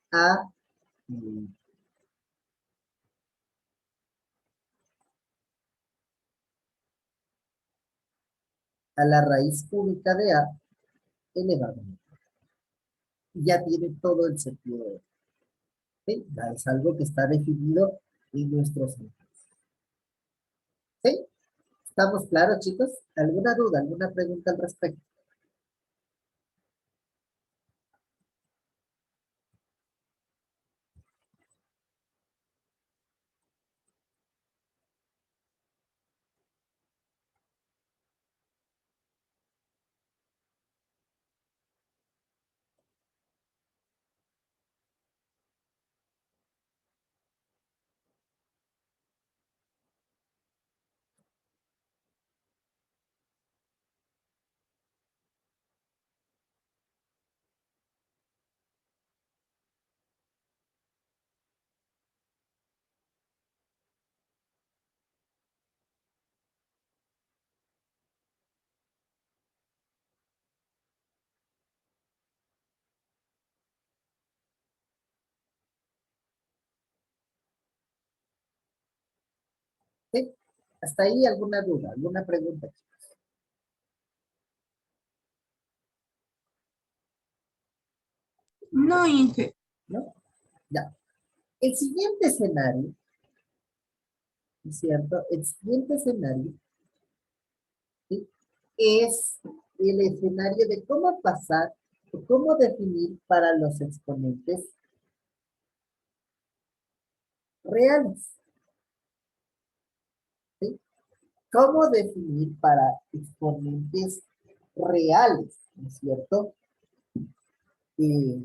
mm, a la raíz cúbica de A elevado a la 5. Ya tiene todo el sentido. ¿Sí? Ya es algo que está definido en nuestros ejemplos. ¿Sí? ¿Estamos claros, chicos? ¿Alguna duda, alguna pregunta al respecto? ¿Sí? ¿Hasta ahí alguna duda, alguna pregunta? No, Inge. ¿No? Ya. El siguiente escenario, ¿es cierto? El siguiente escenario, ¿sí?, es el escenario de cómo pasar o cómo definir para los exponentes reales. ¿Sí? ¿Cómo definir para exponentes reales? ¿No es cierto? Eh,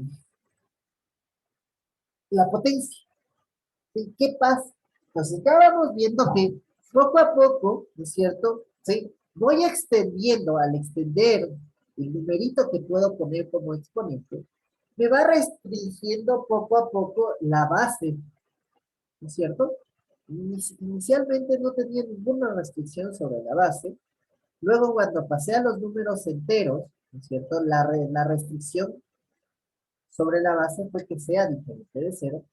la potencia. ¿Sí? ¿Qué pasa? Pues estábamos viendo que poco a poco, ¿no es cierto? ¿Sí? Voy extendiendo, al extender el numerito que puedo poner como exponente, me va restringiendo poco a poco la base, ¿no es cierto? Inicialmente no tenía ninguna restricción sobre la base. Luego, cuando pasé a los números enteros, ¿no es cierto? La restricción sobre la base fue que sea diferente de 0.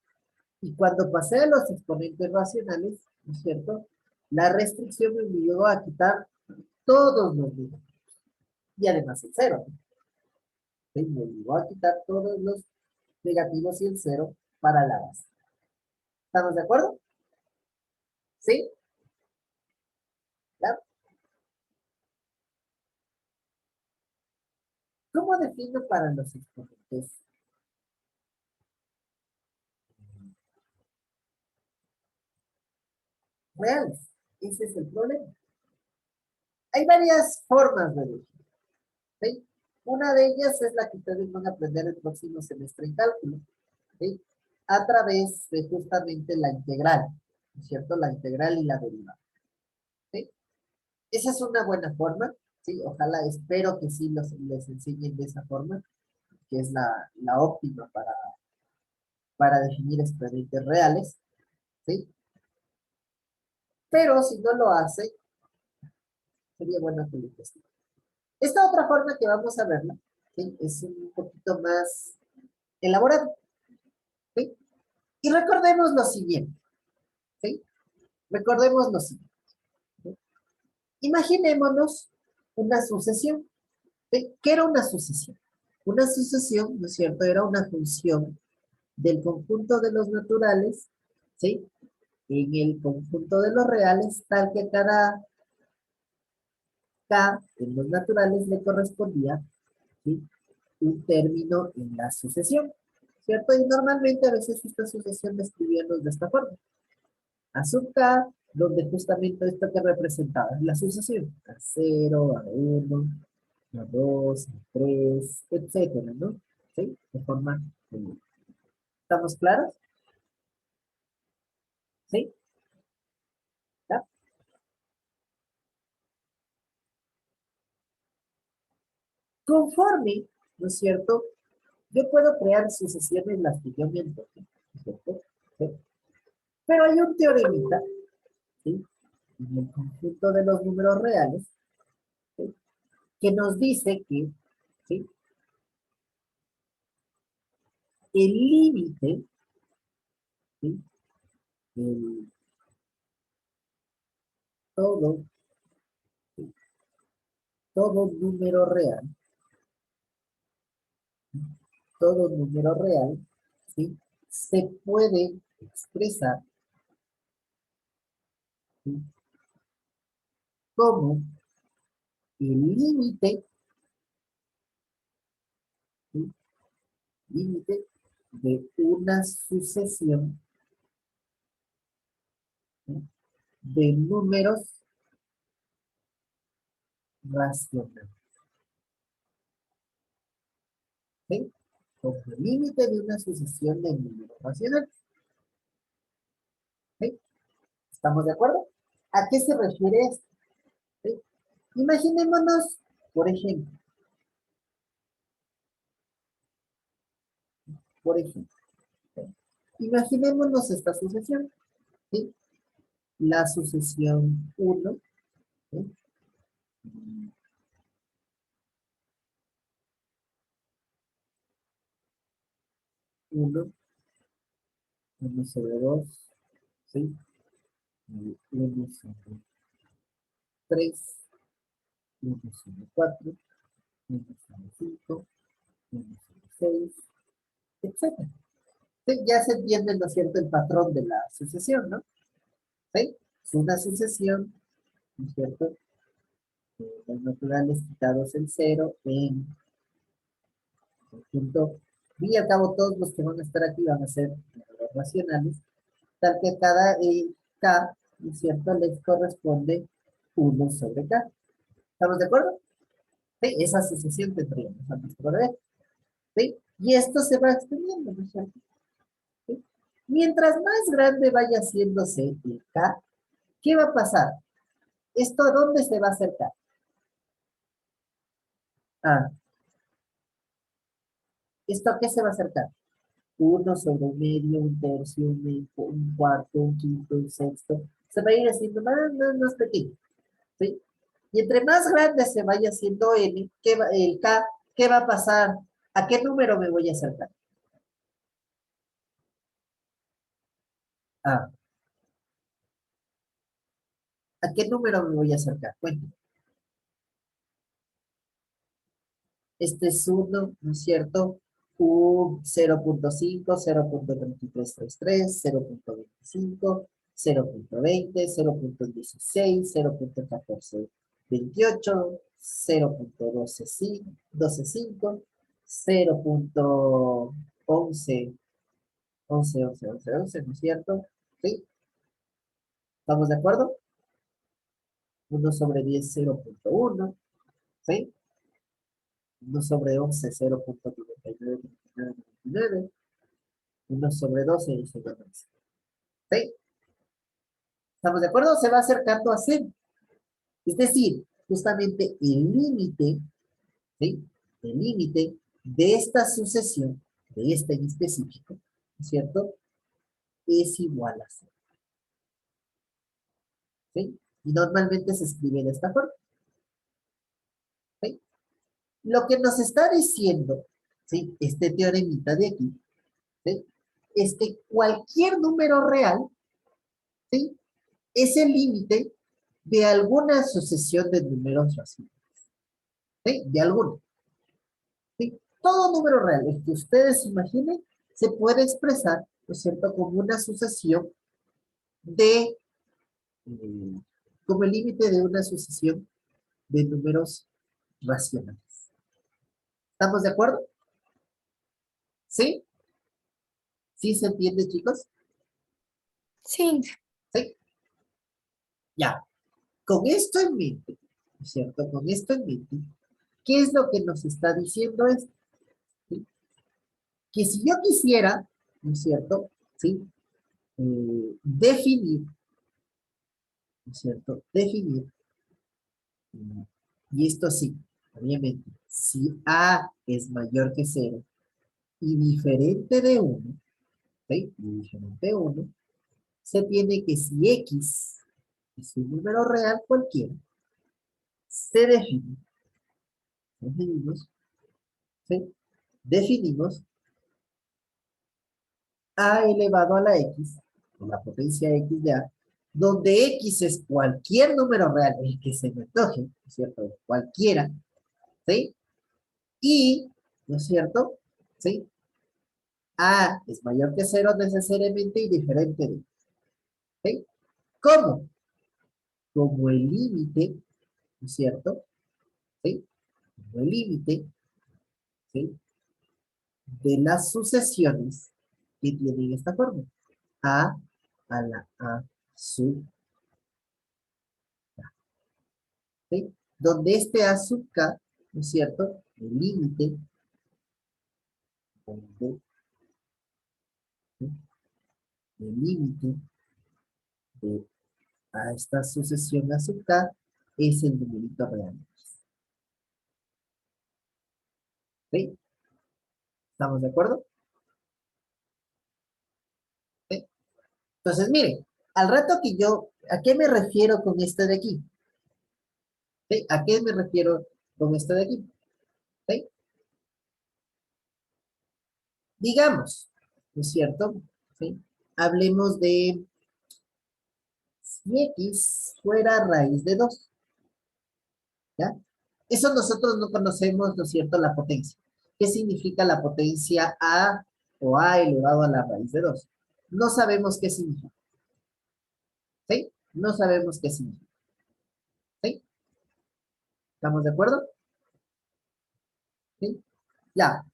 Y cuando pasé a los exponentes racionales, ¿no es cierto? La restricción me obligó a quitar todos los números. Y además el 0. ¿Sí? Me obligó a quitar todos los negativos y el 0 para la base. ¿Estamos de acuerdo? ¿Sí? ¿Ya? ¿Cómo defino para los exponentes? Reales. Ese es el problema. Hay varias formas de definir, ¿sí? Una de ellas es la que ustedes van a aprender el próximo semestre en cálculo, ¿sí? A través de justamente la integral, ¿no es cierto? La integral y la derivada, ¿sí? Esa es una buena forma, ¿sí? Ojalá, espero que sí les enseñen de esa forma, que es la óptima para definir exponentes reales, ¿sí? Pero si no lo hace, sería bueno que lo investiguen. Esta otra forma que vamos a verla, ¿sí? Es un poquito más elaborada, ¿sí? Y recordemos lo siguiente, ¿sí? Recordemos lo siguiente, ¿sí? Imaginémonos una sucesión, ¿sí? ¿Qué era una sucesión? Una sucesión, ¿no es cierto? Era una función del conjunto de los naturales, ¿sí? En el conjunto de los reales, tal que cada K en los naturales le correspondía, ¿sí? Un término en la sucesión, ¿cierto? Y normalmente a veces esta sucesión la escribíamos de esta forma. A sub K, donde justamente esto que representaba es la sucesión. A0, A1, A2, A3, etcétera, ¿no? ¿Sí? De forma común. ¿Estamos claros? ¿Sí? ¿Ya? Conforme, ¿no es cierto? Yo puedo crear sucesiones las que yo me antoje, ¿no es cierto? ¿Sí? Pero hay un teoremita, ¿sí? En el conjunto de los números reales, ¿sí? Que nos dice que, ¿sí? El límite, ¿sí? El todo, ¿sí? Todo número real, todo número real, ¿sí? Se puede expresar, ¿sí? Como el límite, ¿sí? Límite de una sucesión, ¿sí? De números racionales, ¿sí? Como el límite de una sucesión de números racionales, ¿sí? ¿Estamos de acuerdo? ¿A qué se refiere esto? ¿Sí? Imaginémonos, por ejemplo, ¿sí? Imaginémonos esta sucesión, ¿sí? La sucesión 1, ¿sí? 1, 1 sobre 2, ¿sí? 1 sobre 3, 1 sobre 4, 1 sobre 5, 1 sobre 6, etcétera. Sí, ya se entiende, ¿no es cierto?, el patrón de la sucesión, ¿no? ¿Sí? Es una sucesión, ¿no es cierto? Los naturales quitados el cero en conjunto, y al cabo todos los que van a estar aquí van a ser números racionales, tal que cada K, ¿no es cierto?, les corresponde 1 sobre K. ¿Estamos de acuerdo? Sí, esa sucesión tendríamos a nuestro deber. ¿Sí? Y esto se va extendiendo, ¿no es cierto? ¿Sí? Mientras más grande vaya haciéndose el K, ¿qué va a pasar? ¿Esto a dónde se va a acercar? Ah, ¿esto a qué se va a acercar? 1 sobre un medio, un tercio, un cuarto, un quinto, un sexto. Se va a ir haciendo más pequeño, ¿sí? Y entre más grande se vaya haciendo el K, ¿qué va a pasar? ¿A qué número me voy a acercar? Ah, ¿a qué número me voy a acercar? Cuéntame. Este es 1, ¿no es cierto? Un 0.5, 0.3333, 0.25, 0.20, 0.16, 0.1428, 0.125, 0.11, 11, ¿no es cierto? ¿Sí? ¿Estamos de acuerdo? 1/10, 0.1, ¿sí? 1/11, 0.9999, 1/12, dice la más. ¿Sí? ¿Estamos de acuerdo? Se va acercando a 0. Es decir, justamente el límite, ¿sí? El límite de esta sucesión, de esta en específico, ¿no es cierto? Es igual a 0. ¿Sí? Y normalmente se escribe de esta forma. ¿Sí? Lo que nos está diciendo, ¿sí? Este teoremita de aquí, ¿sí? Es que cualquier número real, ¿sí? Es el límite de alguna sucesión de números racionales. ¿Sí? De alguno. ¿Sí? Todo número real, el que ustedes imaginen, se puede expresar, ¿no es cierto?, como una sucesión de, como el límite de una sucesión de números racionales. ¿Estamos de acuerdo? ¿Sí? ¿Sí se entiende, chicos? Sí. ¿Sí? Ya. Con esto en mente, ¿no es cierto? Con esto en mente, ¿qué es lo que nos está diciendo esto? ¿Sí? Que si yo quisiera, ¿no es cierto? ¿Sí? Definir, ¿no es cierto? Definir, y esto sí, obviamente, si A es mayor que 0 y diferente de 1, ¿sí? Y diferente de 1, se tiene que si X es un número real cualquiera, se define, definimos, ¿sí? Definimos A elevado a la X, con la potencia X de A, donde X es cualquier número real, el que se me antoje, ¿no es cierto? Cualquiera, ¿sí? Y, ¿no es cierto? ¿Sí? A es mayor que 0 necesariamente y diferente de, ¿sí? ¿Cómo? Como el límite, ¿no es cierto? ¿Sí? Como el límite, ¿sí? De las sucesiones que tienen esta forma. A la A sub, ¿sí? Donde este A sub K, ¿no es cierto? El límite, donde, ¿sí? El límite de a esta sucesión A sub K es el numerito real. ¿Sí? ¿Estamos de acuerdo? ¿Sí? Entonces, miren, al rato que yo, ¿a qué me refiero con esto de aquí? ¿Sí? ¿A qué me refiero con esto de aquí? ¿Sí? Digamos, ¿no es cierto? ¿Sí? Hablemos de si X fuera raíz de 2, ¿ya? Eso nosotros no conocemos, ¿no es cierto?, la potencia. ¿Qué significa la potencia A o A elevado a la raíz de 2? No sabemos qué significa. ¿Sí? No sabemos qué significa. ¿Sí? ¿Estamos de acuerdo? ¿Sí? Ya.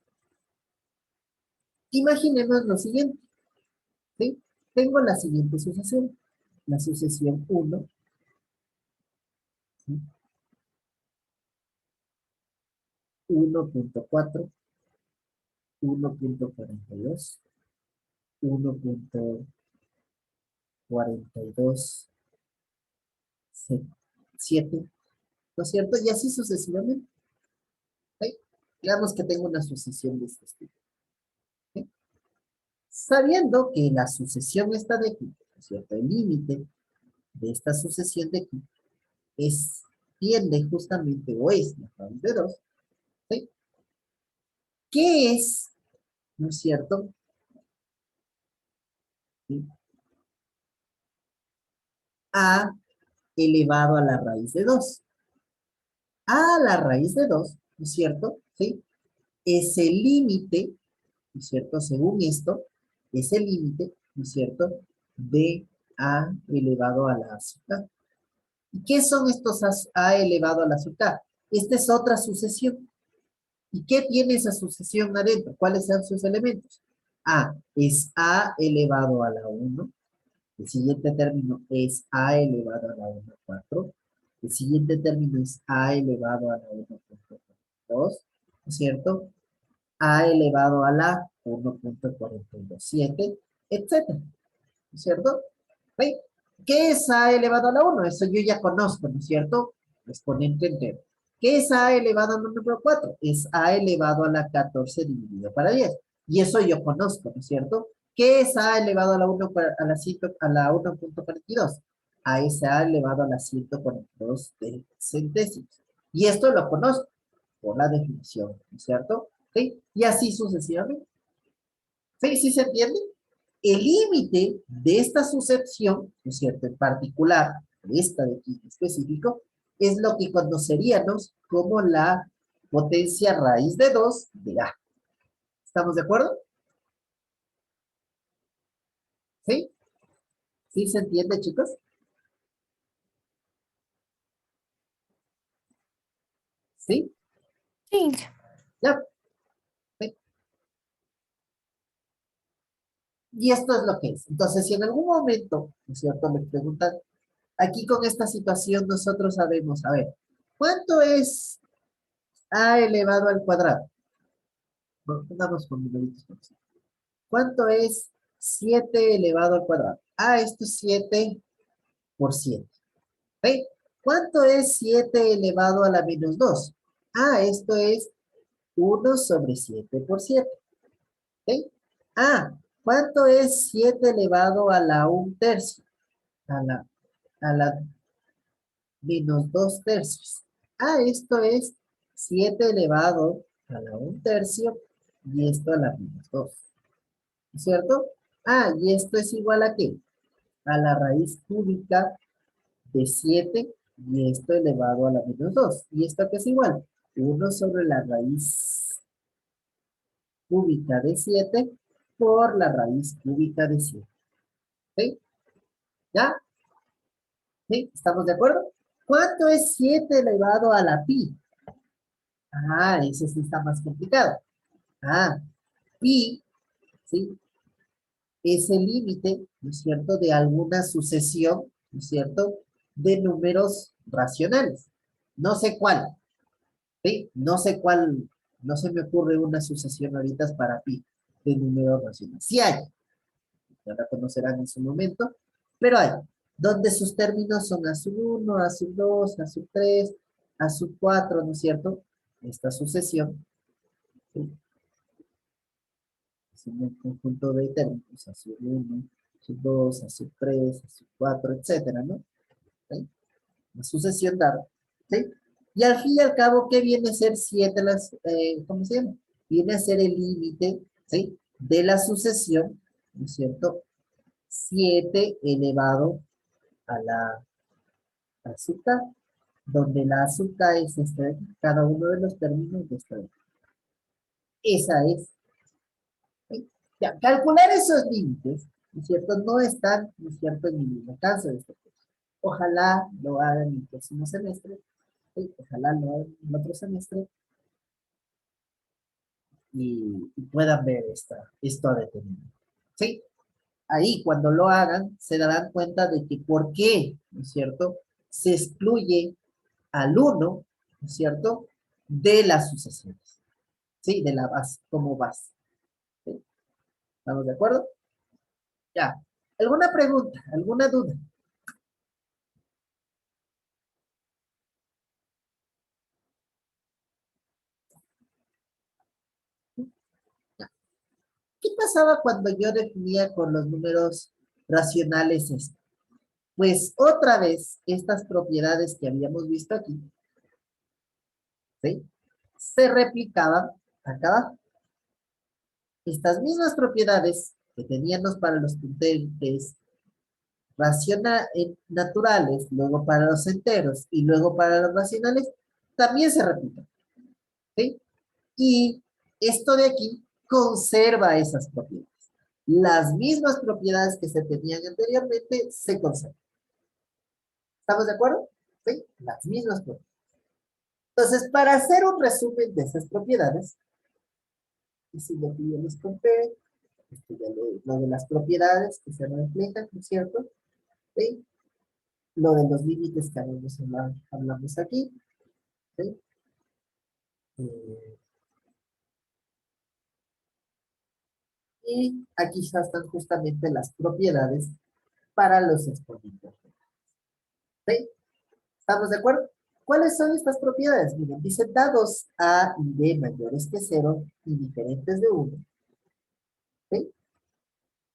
Imaginemos lo siguiente. ¿Sí? Tengo la siguiente sucesión. La sucesión 1. ¿Sí? 1.4, 1.42, 1.42, 7, ¿no es cierto? Y así sucesivamente. ¿Sí? Digamos que tengo una sucesión de este estilo. ¿Sí? Sabiendo que la sucesión está de aquí, ¿no es cierto? El límite de esta sucesión de aquí es, tiende justamente, o es la raíz de 2, ¿sí? ¿Qué es, no es cierto? ¿Sí? A elevado a la raíz de 2. A la raíz de 2, ¿no es cierto? ¿Sí? Es el límite, ¿no es cierto? Según esto, es el límite, ¿no es cierto? De A elevado a la azúcar. ¿Y qué son estos A elevado a la azúcar? Esta es otra sucesión. ¿Y qué tiene esa sucesión adentro? ¿Cuáles son sus elementos? A es A elevado a la 1. El siguiente término es A elevado a la 1,4. El siguiente término es A elevado a la 1,42, ¿no es cierto? A elevado a la 1,427, etcétera, ¿no es cierto? ¿Ve? ¿Qué es A elevado a la 1? Eso yo ya conozco, ¿no es cierto? Exponente entero. ¿Qué es A elevado al número 4? Es A elevado a la 14 dividido para 10. Y eso yo conozco, ¿no es cierto? ¿Qué es A elevado a la 1 a la 1,42? A es A elevado a la 142 de centésimos. Y esto lo conozco por la definición, ¿no es cierto? ¿Sí? Y así sucesivamente. ¿Sí? ¿Sí se entiende? El límite de esta sucesión, ¿no es cierto? En particular, de esta de aquí en específico, es lo que conoceríamos como la potencia raíz de 2 de A. ¿Estamos de acuerdo? ¿Sí? ¿Sí se entiende, chicos? ¿Sí? Sí. ¿Ya? ¿Sí? Y esto es lo que es. Entonces, si en algún momento, ¿no es cierto?, me preguntan, aquí con esta situación nosotros sabemos, a ver, ¿cuánto es A elevado al cuadrado? Bueno, pongamos con numeritos. ¿Cuánto es 7 elevado al cuadrado? Ah, esto es 7 por 7. ¿Ve? ¿Cuánto es 7 elevado a la menos 2? Ah, esto es 1 sobre 7 por 7. ¿Ok? Ah, ¿cuánto es 7 elevado a la 1/3? A la menos 2/3. Ah, esto es 7 elevado a la 1/3 y esto a la menos 2. ¿Cierto? Ah, y esto es igual a ¿qué? A la raíz cúbica de 7 y esto elevado a la menos 2. ¿Y esto qué es igual? 1 sobre la raíz cúbica de 7 por la raíz cúbica de 7. ¿Ok? ¿Ya? ¿Sí? ¿Estamos de acuerdo? ¿Cuánto es 7 elevado a la pi? Ah, eso sí está más complicado. Ah, pi, ¿sí? Es el límite, ¿no es cierto?, de alguna sucesión, ¿no es cierto?, de números racionales. No sé cuál, ¿sí? No sé cuál, no se me ocurre una sucesión ahorita para pi de números racionales. Sí hay, ya la conocerán en su momento, pero hay, donde sus términos son a sub 1, a sub 2, a sub 3, a sub 4, ¿no es cierto? Esta sucesión, ¿sí? Es un conjunto de términos, a sub 1, sub 2, a sub 3, a sub 4, etcétera, ¿no? ¿Sí? Una sucesión dada, ¿sí? Y al fin y al cabo, ¿qué viene a ser 7 ¿cómo se llama? Viene a ser el límite, ¿sí? De la sucesión, ¿no es cierto? 7 elevado a la azúcar, donde la azúcar es cada uno de los términos de esta. Esa es. ¿Sí? Ya, calcular esos límites, ¿no es cierto? No están, ¿no es cierto?, en ningún alcance de este curso. Ojalá lo hagan en el próximo semestre, ¿sí? Ojalá lo hagan en el otro semestre y puedan ver esto a detenimiento. ¿Sí? Ahí cuando lo hagan se darán cuenta de que por qué, ¿no es cierto?, se excluye al uno, ¿no es cierto?, de las sucesiones, ¿sí? De la base, como base. ¿Sí? ¿Estamos de acuerdo? Ya. ¿Alguna pregunta? ¿Alguna duda? ¿Qué pasaba cuando yo definía con los números racionales esto? Pues otra vez, estas propiedades que habíamos visto aquí, ¿sí?, se replicaban acá abajo. Estas mismas propiedades que teníamos para los punteros naturales, luego para los enteros y luego para los racionales, también se replican, ¿sí? Y esto de aquí conserva esas propiedades. Las mismas propiedades que se tenían anteriormente se conservan. ¿Estamos de acuerdo? ¿Sí? Las mismas propiedades. Entonces, para hacer un resumen de esas propiedades, y si lo que yo les conté, lo de las propiedades que se reflejan, ¿no es cierto? ¿Sí? Lo de los límites que hablamos aquí, ¿sí? Eh, y aquí ya están justamente las propiedades para los exponentes. ¿Sí? ¿Estamos de acuerdo? ¿Cuáles son estas propiedades? Miren, dice dados A y B mayores que cero y diferentes de uno. ¿Sí?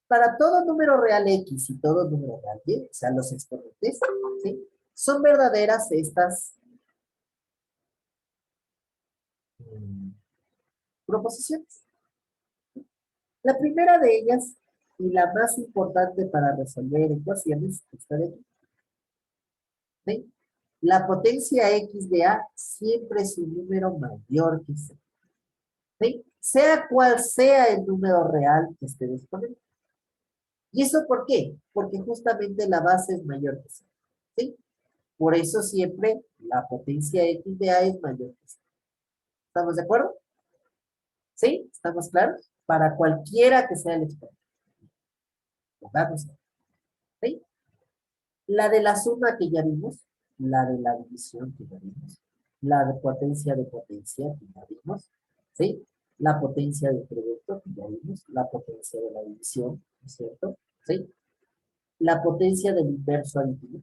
Para todo número real X y todo número real Y, o sea, los exponentes, ¿sí? Son verdaderas estas mm, proposiciones. La primera de ellas, y la más importante para resolver ecuaciones, está de aquí. ¿Sí? La potencia X de A siempre es un número mayor que C. ¿Sí? Sea cual sea el número real que esté disponible. ¿Y eso por qué? Porque justamente la base es mayor que C. ¿Sí? Por eso siempre la potencia X de A es mayor que C. ¿Estamos de acuerdo? ¿Sí? ¿Estamos claros? Para cualquiera que sea el exponente. Vamos a ver. ¿Sí? La de la suma que ya vimos, la de la división que ya vimos, la de potencia que ya vimos, ¿sí? La potencia del producto que ya vimos, la potencia de la división, ¿no es cierto? ¿Sí? La potencia del inverso aditivo,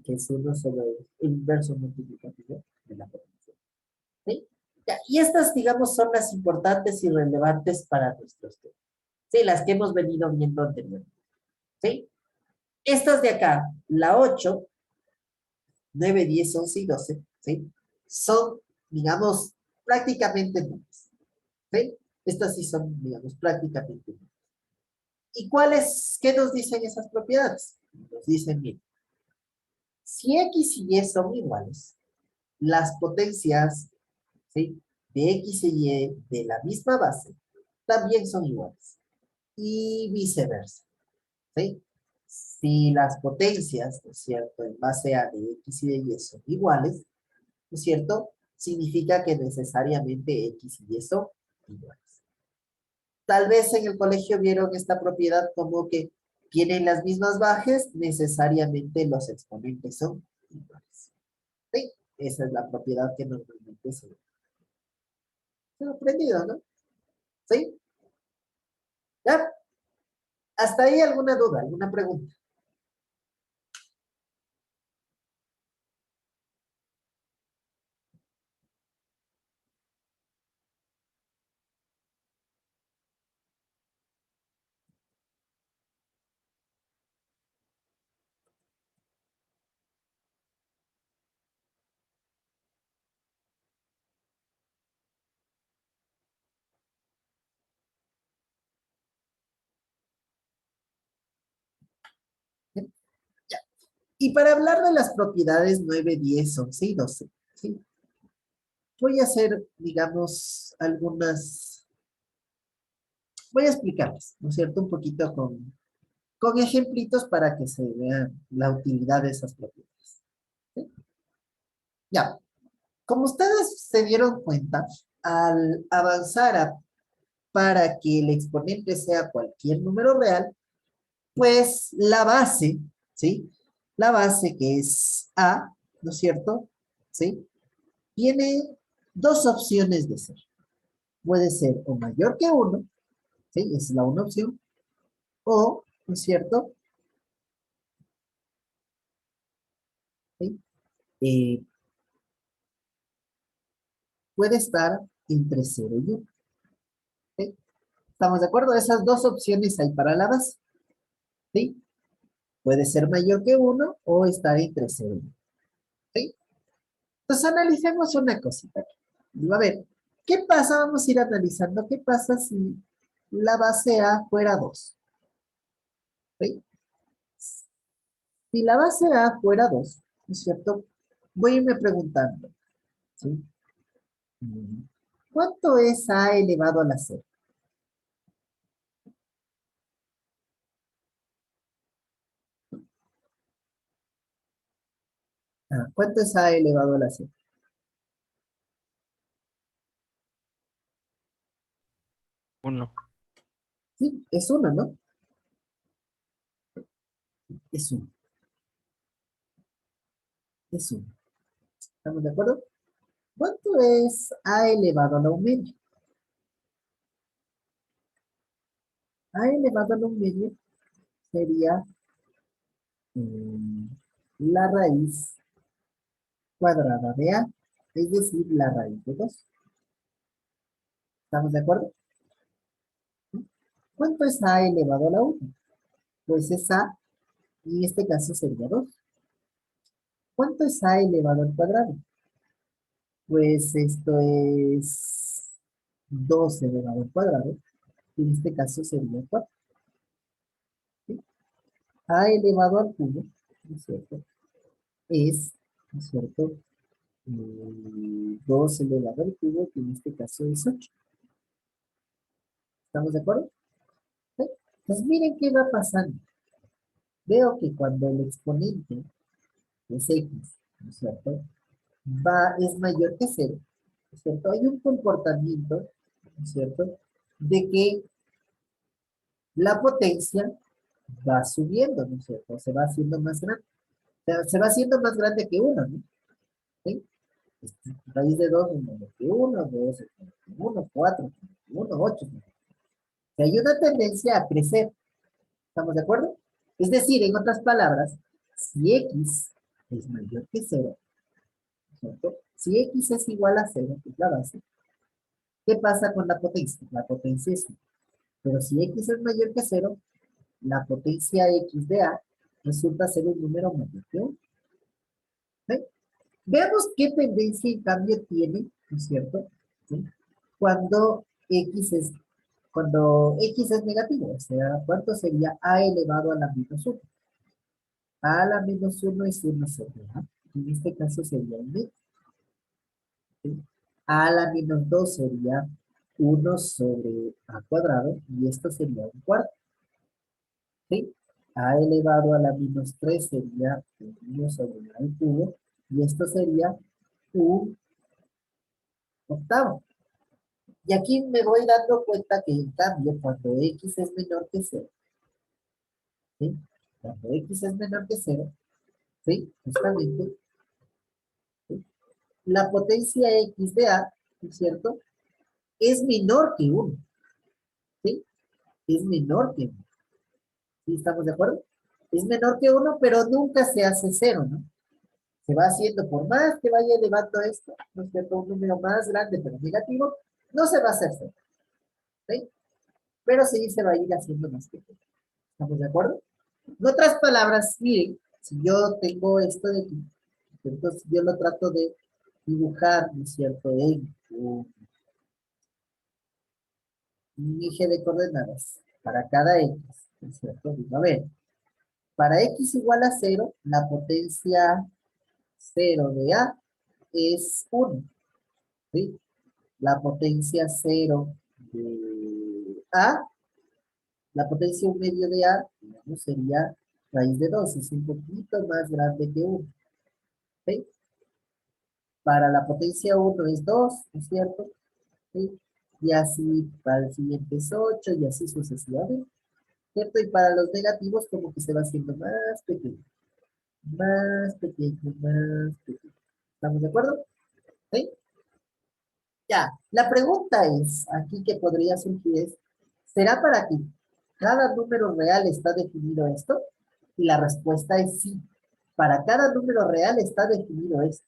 que es uno sobre el inverso multiplicativo de la potencia. ¿Sí? Ya, y estas, digamos, son las importantes y relevantes para nuestros temas. Sí, las que hemos venido viendo anteriormente. ¿Sí? Estas de acá, la 8, 9, 10, 11 y 12, ¿sí? Son, digamos, prácticamente nulas, ¿sí? Estas sí son, digamos, prácticamente nulas. ¿Y cuáles, qué nos dicen esas propiedades? Nos dicen, bien, si X y Y son iguales, las potencias, ¿sí? De X y Y de la misma base también son iguales. Y viceversa, ¿sí? Si las potencias, ¿no es cierto?, en base a de X y de Y son iguales, ¿no es cierto? Significa que necesariamente X y Y son iguales. Tal vez en el colegio vieron esta propiedad como que tienen las mismas bases, necesariamente los exponentes son iguales. ¿Sí? Esa es la propiedad que normalmente se ha aprendido, ¿no? ¿Sí? ¿Ya? ¿Hasta ahí alguna duda, alguna pregunta? ¿Sí? Ya. Y para hablar de las propiedades 9, 10, 11 y 12, ¿sí? Voy a hacer, digamos, voy a explicarles, ¿no es cierto? Un poquito con ejemplitos para que se vea la utilidad de esas propiedades. ¿Sí? Ya, como ustedes se dieron cuenta, al avanzar para que el exponente sea cualquier número real, pues la base, ¿sí? La base que es A, ¿no es cierto? ¿Sí? Tiene dos opciones de ser. Puede ser o mayor que uno, ¿sí? Esa es la una opción. O, ¿no es cierto? ¿Sí? Eh, puede estar entre cero y 1. ¿Sí? ¿Estamos de acuerdo? Esas dos opciones hay para la base. ¿Sí? Puede ser mayor que uno o estar entre cero y 1. ¿Sí? Entonces analicemos una cosita aquí. Digo, a ver, ¿qué pasa? Vamos a ir analizando. ¿Qué pasa si la base A fuera 2? ¿Sí? Si la base A fuera 2, ¿no es cierto? Voy a irme preguntando, ¿sí? ¿Cuánto es A elevado a la C? ¿Cuánto es a elevado a la c? Uno. Sí, es 1, ¿no? Es 1. Es 1. ¿Estamos de acuerdo? ¿Cuánto es a elevado a la 1 medio? A elevado a la 1 medio sería mm, la raíz cuadrada de a, es decir, la raíz de 2. ¿Estamos de acuerdo? ¿Cuánto es a elevado a la 1? Pues es a, y en este caso sería 2. ¿Cuánto es a elevado al cuadrado? Pues esto es 2 elevado al cuadrado, y en este caso sería 4. ¿Sí? A elevado al cubo, ¿no es cierto? ¿No es cierto? 2 elevado al cubo, que en este caso es 8. ¿Estamos de acuerdo? ¿Sí? Pues miren qué va pasando. Veo que cuando el exponente es x, ¿no es cierto? Es mayor que 0, ¿no es cierto? Hay un comportamiento, ¿no es cierto? De que la potencia va subiendo, ¿no es cierto? Se va haciendo más grande. O sea, se va haciendo más grande que 1, ¿no? ¿Sí? Raíz de 2 es menor que 1, 2 es menor que 1, 4 es menor que 1, 8 es menor que 1. O sea, hay una tendencia a crecer. ¿Estamos de acuerdo? Es decir, en otras palabras, si x es mayor que 0, ¿cierto? Si x es igual a 0, que es la base, ¿qué pasa con la potencia? La potencia es 1. Pero si x es mayor que 0, la potencia x de a resulta ser un número mayor que 1. ¿Sí? Veamos qué tendencia en cambio tiene, ¿no es cierto? ¿Sí? Cuando cuando x es negativo, o sea, ¿cuánto sería a elevado a la menos 1? A la menos 1 es 1 sobre a. En este caso sería un medio. ¿Sí? A la menos 2 sería 1 sobre a cuadrado y esto sería un cuarto. ¿Sí? A elevado a la menos 3 sería 1 sobre a al cubo y esto sería un octavo. Y aquí me voy dando cuenta que en cambio cuando x es menor que 0, ¿sí? Cuando x es menor que 0, ¿sí? Justamente, ¿sí? La potencia x de a, ¿no es cierto? Es menor que 1, ¿sí? Es menor que 1. ¿Sí estamos de acuerdo? Es menor que 1, pero nunca se hace 0, ¿no? Se va haciendo por más que vaya elevando esto, ¿no es cierto? Un número más grande, pero negativo, no se va a hacer 0, ¿sí? Pero sí se va a ir haciendo más pequeño. ¿Estamos de acuerdo? En otras palabras, miren, si yo tengo esto de aquí, entonces yo lo trato de dibujar, ¿no es cierto?, en un eje de coordenadas para cada x, ¿no es cierto? Digo, a ver, para x igual a 0, la potencia 0 de a es 1, ¿sí? La potencia 0 de a, la potencia 1 medio de a, digamos, sería raíz de 2, es un poquito más grande que 1, ¿sí? Para la potencia 1 es 2, ¿no es cierto? ¿Sí? Y así para el siguiente es 8 y así sucesivamente, ¿cierto? Y para los negativos como que se va haciendo más pequeño, más pequeño, más pequeño. ¿Estamos de acuerdo? ¿Sí? Ya, la pregunta es, aquí que podría surgir es, ¿será para que cada número real está definido esto? Y la respuesta es sí. Para cada número real está definido esto.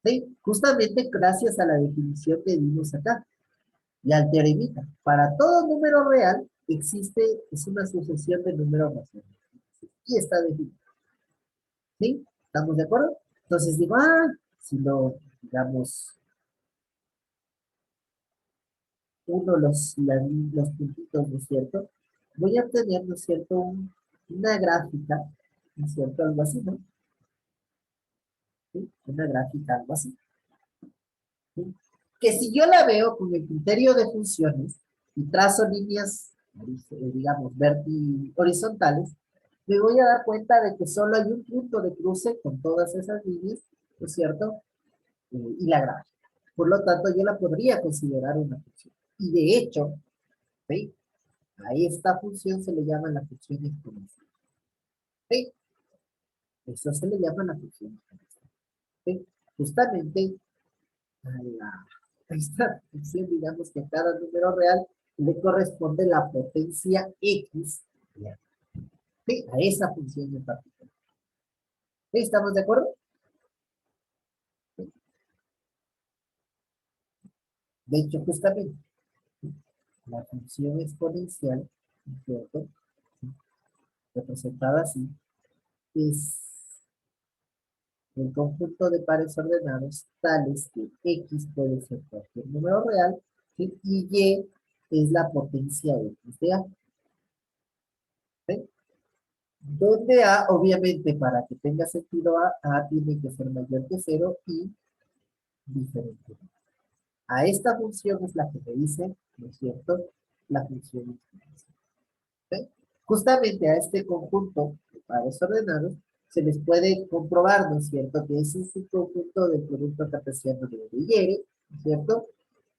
¿Sí? Justamente gracias a la definición que vimos acá. Y al teoremita, para todo número real existe, es una sucesión de números racionales. Y está definido. ¿Sí? ¿Estamos de acuerdo? Entonces digo, si lo, digamos, uno los puntitos, ¿no es cierto? Voy a obtener, ¿no es cierto? Una gráfica, ¿no es cierto? Algo así, ¿no? ¿Sí? Una gráfica, algo así. ¿Sí? Que si yo la veo con el criterio de funciones y trazo líneas, digamos, horizontales, me voy a dar cuenta de que solo hay un punto de cruce con todas esas líneas ¿no es cierto? Y la gráfica. Por lo tanto, yo la podría considerar una función. Y de hecho, ¿sí? A esta función se le llama la función exponencial. ¿Sí? Eso se le llama la función exponencial. ¿Sí? Justamente a esta función, digamos que a cada número real le corresponde la potencia x. ¿Sí? A esa función en particular. ¿Sí? ¿Estamos de acuerdo? De hecho, justamente, la función exponencial, ¿cierto? Representada así, es el conjunto de pares ordenados tales que x puede ser cualquier número real, ¿sí? Y y es la potencia x de a. ¿Sí? Donde a, obviamente, para que tenga sentido a tiene que ser mayor que 0 y diferente. A esta función es la que me dice, ¿no es cierto?, la función exponencial. ¿Sí? Justamente a este conjunto de pares ordenados se les puede comprobar, ¿no es cierto?, que ese es el conjunto del producto cartesiano de y, ¿no es cierto?,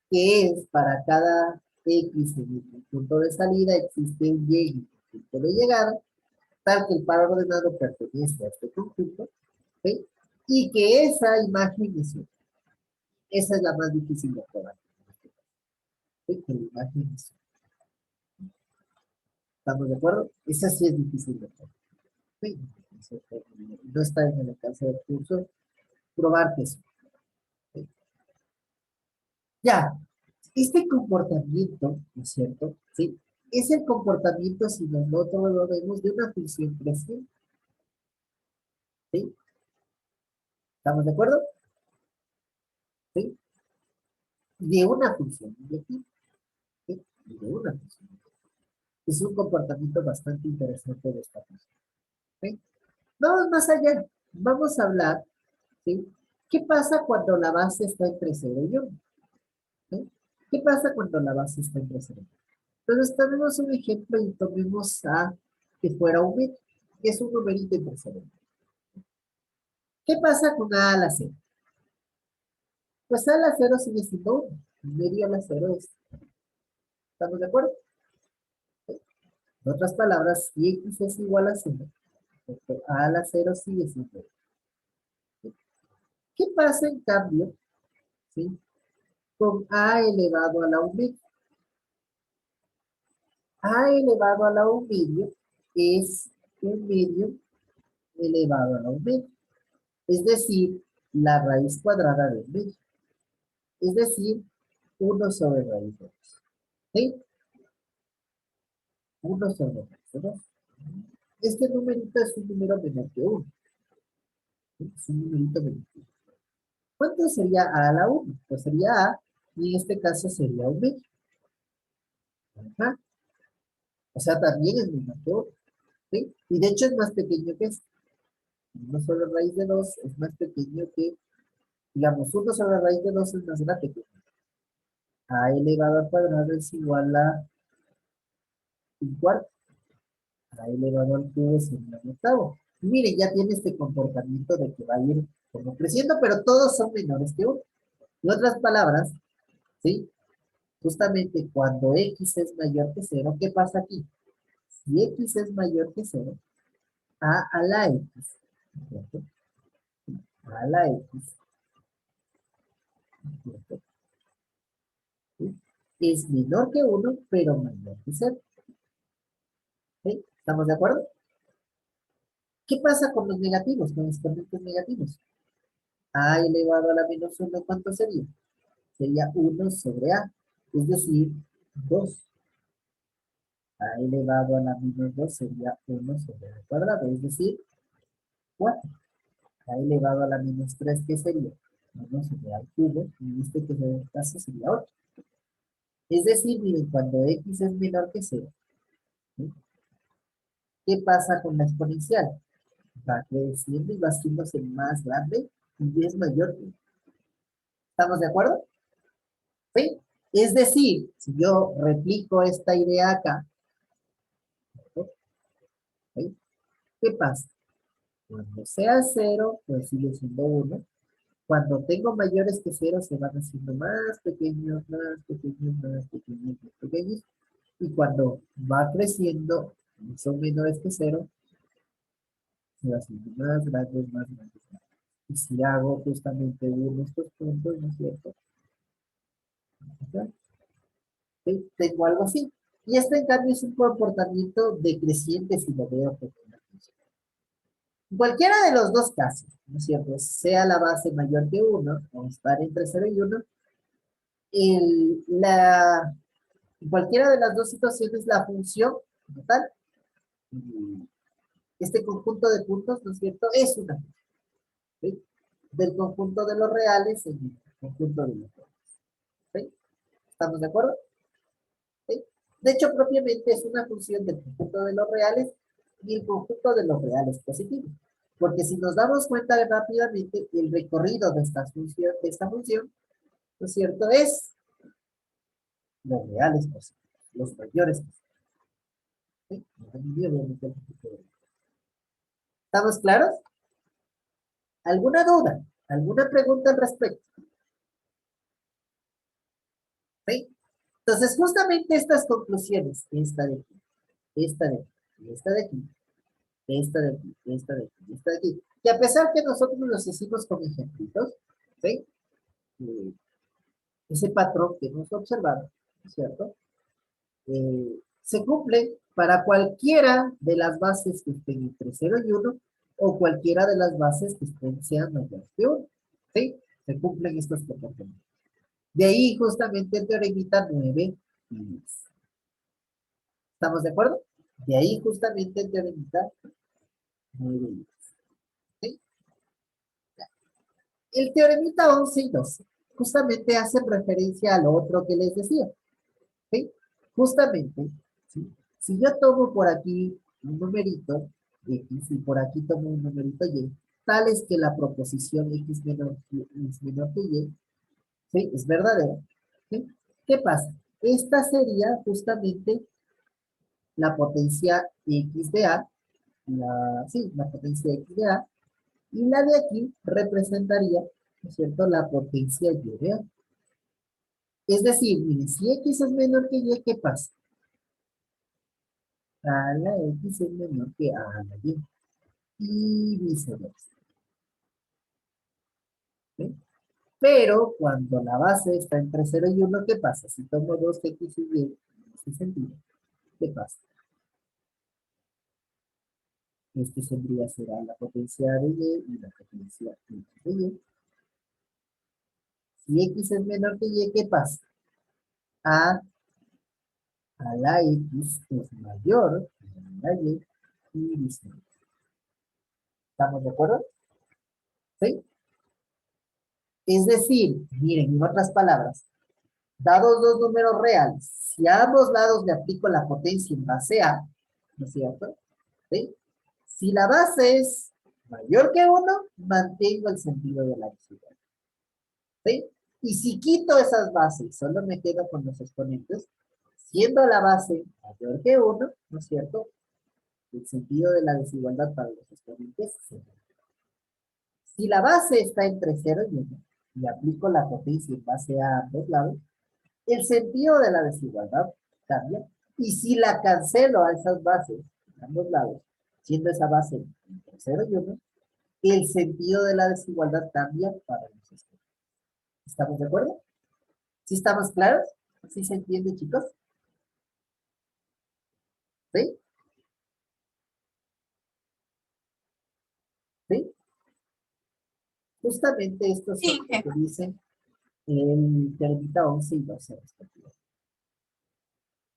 que es para cada x en el punto de salida existe un y en el punto de llegada, tal que el par ordenado pertenece a este conjunto, ¿sí? Y que esa imagen es una. Esa es la más difícil de probar. ¿Sí? Que la imagen es una. ¿Estamos de acuerdo? Esa sí es difícil de probar. ¿Sí? No está en el alcance del curso probar que es una. ¿Sí? Ya, este comportamiento, ¿no es cierto? ¿Sí? Es el comportamiento, si nosotros lo vemos, de una función creciente. ¿Sí? ¿Estamos de acuerdo? ¿Sí? De una función inyectiva. ¿Sí? De una función inyectiva. Es un comportamiento bastante interesante de esta función. ¿Sí? Vamos más allá. Vamos a hablar, ¿sí? ¿Qué pasa cuando la base está entre 0 y 1? ¿Sí? ¿Qué pasa cuando la base está entre 0 y 1? Entonces tenemos un ejemplo y tomemos a que fuera un bit, que es un numerito entre 0 y 1. ¿Qué pasa con a la 0? Pues a la 0 sigue siendo 1. Medio a la 0 es. ¿Estamos de acuerdo? En otras palabras, si x es igual a 0, a la 0 sigue siendo 1. ¿Qué pasa en cambio, ¿sí?, con a elevado a la 1 medio? A elevado a la 1 medio es 1 medio elevado a la 1 medio. Es decir, la raíz cuadrada del medio. Es decir, 1 sobre raíz de 2. ¿Sí? 1 sobre raíz de 2. Este numerito es un número menor que 1. ¿Sí? Es un numerito menor que 1. ¿Cuánto sería a la 1? Pues sería a, y en este caso sería 1 medio. Ajá. O sea, también es menor que 1. ¿Sí? Y de hecho es más pequeño que este. 1 sobre raíz de 2 es más pequeño que, digamos, 1 sobre raíz de 2 es más grande que a elevado al cuadrado es igual a un cuarto. A elevado al cubo es un octavo. Y miren, ya tiene este comportamiento de que va a ir como creciendo, pero todos son menores que 1. En otras palabras, ¿sí? Justamente cuando x es mayor que 0, ¿qué pasa aquí? Si x es mayor que 0, a la x, ¿cierto?, a la x, ¿cierto?, ¿sí?, es menor que 1, pero mayor que 0. ¿Sí? ¿Estamos de acuerdo? ¿Qué pasa con los negativos, con los exponentes negativos? A elevado a la menos 1, ¿cuánto sería? Sería 1 sobre a, es decir, 2. A elevado a la menos 2 sería 1 sobre a al cuadrado, es decir, 4. A elevado a la menos 3, ¿qué sería? 1 sobre a al cubo, y en este caso sería 8. Es decir, miren, cuando x es menor que 0, ¿sí?, ¿qué pasa con la exponencial? Va creciendo y va haciéndose más grande y es mayor que 1. ¿Estamos de acuerdo? ¿Sí? Es decir, si yo replico esta idea acá, ¿sí?, ¿qué pasa? Cuando sea 0, pues sigue siendo 1. Cuando tengo mayores que cero, se van haciendo más pequeños, más pequeños, más pequeños, más pequeños. Y cuando va creciendo, y son menores que cero, se va haciendo más grandes, más grandes, más grandes. Y si hago justamente uno de estos puntos, ¿no es cierto? Acá, ¿sí? Tengo algo así. Y este, en cambio, es un comportamiento decreciente si lo veo como una función. En cualquiera de los dos casos, ¿no es cierto? Sea la base mayor que uno, o estar entre cero y uno, en cualquiera de las dos situaciones, la función como tal, este conjunto de puntos, ¿no es cierto? Es una función, ¿sí? Del conjunto de los reales en el conjunto de los reales, ¿sí? ¿Estamos de acuerdo? ¿Sí? De hecho, propiamente es una función del conjunto de los reales y el conjunto de los reales positivos. Porque si nos damos cuenta rápidamente, el recorrido de esta función, ¿no es cierto? Es los reales positivos, los mayores positivos. ¿Sí? ¿Estamos claros? ¿Alguna duda? ¿Alguna pregunta al respecto? ¿Sí? Entonces, justamente estas conclusiones, esta de aquí, esta de aquí, esta de aquí, esta de aquí, esta de aquí, esta de aquí, que a pesar que nosotros los hicimos con ejemplitos, ¿sí? Eh, ese patrón que hemos observado, ¿no es cierto? Se cumple para cualquiera de las bases que estén entre cero y uno o cualquiera de las bases que sean mayores que 1. ¿Sí? Se cumplen estos comportamientos. De ahí justamente el teoremita 9 y 10. ¿Estamos de acuerdo? De ahí justamente el teoremita 9 y 10. ¿Sí? El teoremita 11 y 12 justamente hacen referencia a lo otro que les decía. ¿Sí? Justamente, ¿sí? Si yo tomo por aquí un numerito X y por aquí tomo un numerito Y, tal es que la proposición X menor que Y, ¿sí? Es verdadera. ¿Sí? ¿Qué pasa? Esta sería justamente la potencia X de A, sí, la potencia X de A, y la de aquí representaría, ¿no es cierto?, la potencia Y de A. Es decir, miren, si X es menor que Y, ¿qué pasa? A la X es menor que a la Y. Y viceversa. ¿Sí? Pero cuando la base está entre cero y uno, ¿qué pasa? Si tomo dos X y Y, en este sentido, ¿qué pasa? Este será la potencia de Y la potencia X de Y. Si X es menor que Y, ¿qué pasa? A, a la X es mayor a la Y y viceversa. ¿Estamos de acuerdo? ¿Sí? Es decir, miren, en otras palabras, dados dos números reales, si a ambos lados le aplico la potencia en base a, ¿no es cierto? ¿Sí? Si la base es mayor que uno, mantengo el sentido de la desigualdad. ¿Sí? Y si quito esas bases, solo me quedo con los exponentes, siendo la base mayor que uno, ¿no es cierto? El sentido de la desigualdad para los exponentes se mantiene. Si la base está entre cero y uno, y aplico la potencia en base a ambos lados, el sentido de la desigualdad cambia. Y si la cancelo a esas bases, a ambos lados, siendo esa base entre 0 y 1, el sentido de la desigualdad cambia para los estudiantes. ¿Estamos de acuerdo? ¿Sí estamos claros? ¿Sí se entiende, chicos? ¿Sí? ¿Sí? Justamente estos son Sí, los que dicen el teoremita 11 y 12 respectivamente.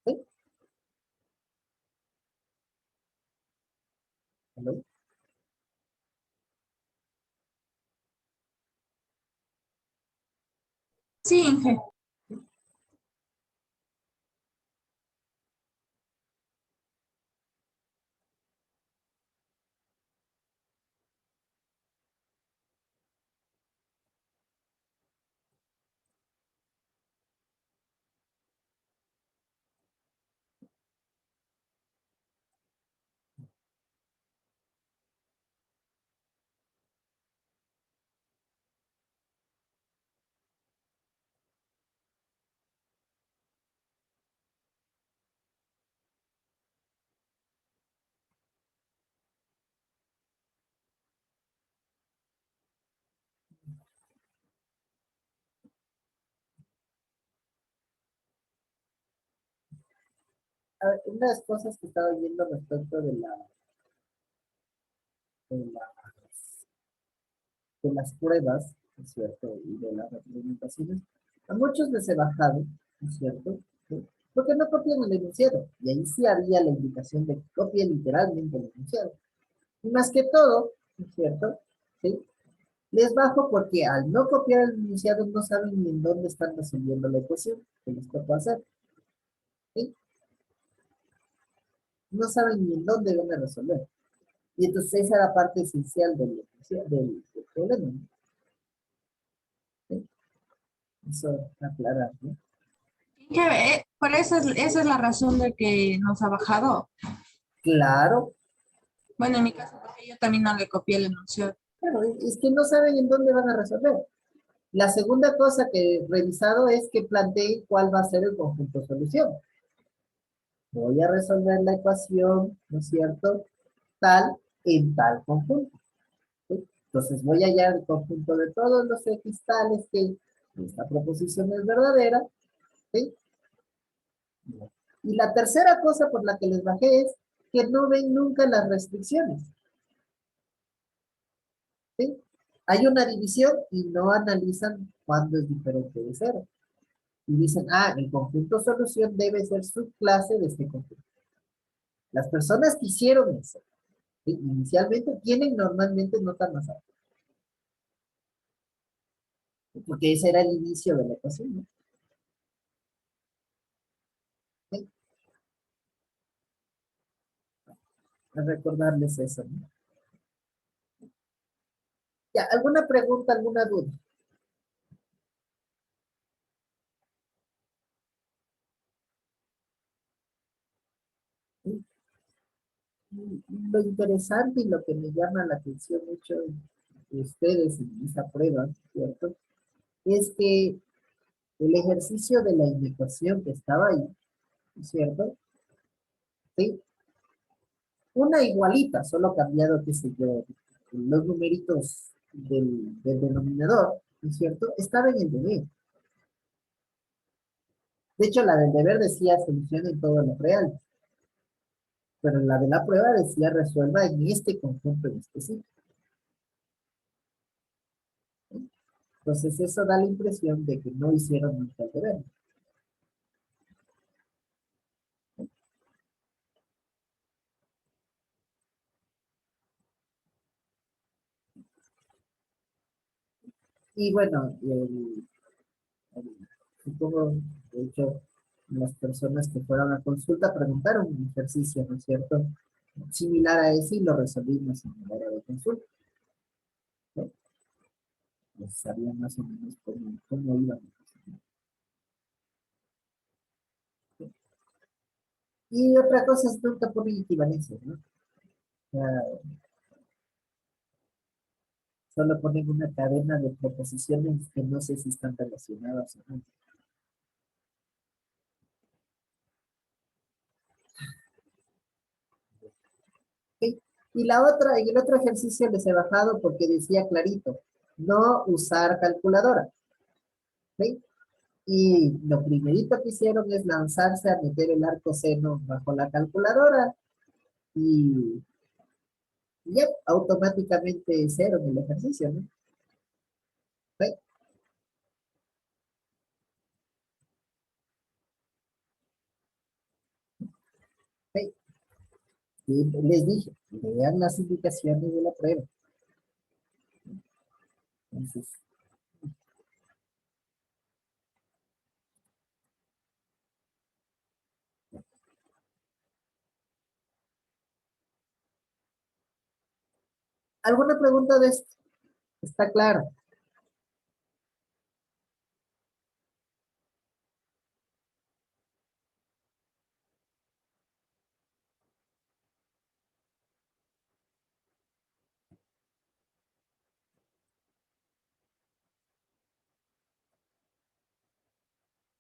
¿Sí? ¿Hello? sí, Inge. a ver, una de las cosas que estaba viendo respecto de de las pruebas, ¿no es cierto? Y de las representaciones, a muchos les he bajado, ¿no es cierto? ¿Sí? Porque no copian el enunciado. Y ahí sí había la indicación de que copie literalmente el enunciado. Y más que todo, ¿no es cierto? ¿Sí? Les bajo porque al no copiar el enunciado no saben ni en dónde están resolviendo la ecuación que les tocó hacer. ¿Sí? No saben ni en dónde van a resolver. Y entonces esa era la parte esencial del problema, ¿no? ¿Sí? Eso aclarar, ¿no? Por eso esa es la razón de que nos ha bajado. Claro, Bueno, en mi caso, porque yo también no le copié el enunciado. claro, es que no saben en dónde van a resolver. La segunda cosa que he revisado es que planteen cuál va a ser el conjunto solución. Voy a resolver la ecuación, ¿no es cierto? Tal en tal conjunto. ¿Sí? Entonces voy a hallar el conjunto de todos los x tales que esta proposición es verdadera. ¿Sí? Y la tercera cosa por la que les bajé es que no ven nunca las restricciones. ¿Sí? Hay una división y no analizan cuándo es diferente de cero. Y dicen, ah, el conjunto solución debe ser subclase de este conjunto. Las personas que hicieron eso, ¿sí? Inicialmente tienen normalmente nota más alta. Porque ese era el inicio de la ecuación, ¿no? ¿Sí? A recordarles eso, ¿no? Ya, ¿alguna pregunta, alguna duda? ¿Sí? Lo interesante y lo que me llama la atención mucho de ustedes en esa prueba, ¿cierto? Es que el ejercicio de la inecuación que estaba ahí, ¿cierto? ¿Sí? Una igualita, solo cambiado, qué sé yo, los numeritos del denominador, ¿no es cierto? Estaba en el deber. De hecho, la del deber decía solución en todos los reales, pero la de la prueba decía resuelva en este conjunto en específico. Entonces, eso da la impresión de que no hicieron nunca el deber. Y bueno, supongo, de hecho, las personas que fueron a consulta preguntaron un ejercicio, ¿no es cierto? Similar a ese y lo resolvimos en la hora de consulta, ¿no? Pues sabían más o menos cómo iban. Y otra cosa es nunca ponen equivalencias, ¿no? O sea, solo ponen una cadena de proposiciones que no sé si están relacionadas o no. ¿Ok? Y la otra, en el otro ejercicio les he bajado porque decía clarito, no usar calculadora. ¿Ok? Y lo primerito que hicieron es lanzarse a meter el arco seno bajo la calculadora y ya automáticamente cero en el ejercicio, ¿no? ¿Ok? ¿Ok? Y les dije, vean las indicaciones de la prueba. Entonces, ¿alguna pregunta de esto? ¿Está claro?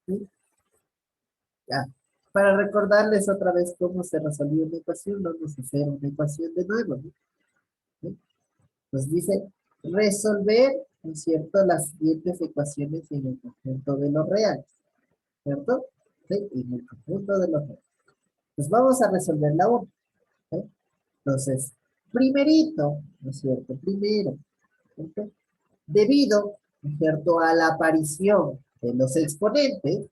¿Sí? Ya. Para recordarles otra vez cómo se resolvió una ecuación, vamos a hacer una ecuación de nuevo, ¿no? ¿Sí? Nos dice resolver, ¿no es cierto?, las siguientes ecuaciones en el conjunto de los reales, ¿cierto? ¿Sí? En el conjunto de los reales. Pues vamos a resolver la 1. Entonces, primerito, ¿no es cierto? Primero, ¿cierto? Debido, ¿no es cierto?, a la aparición de los exponentes,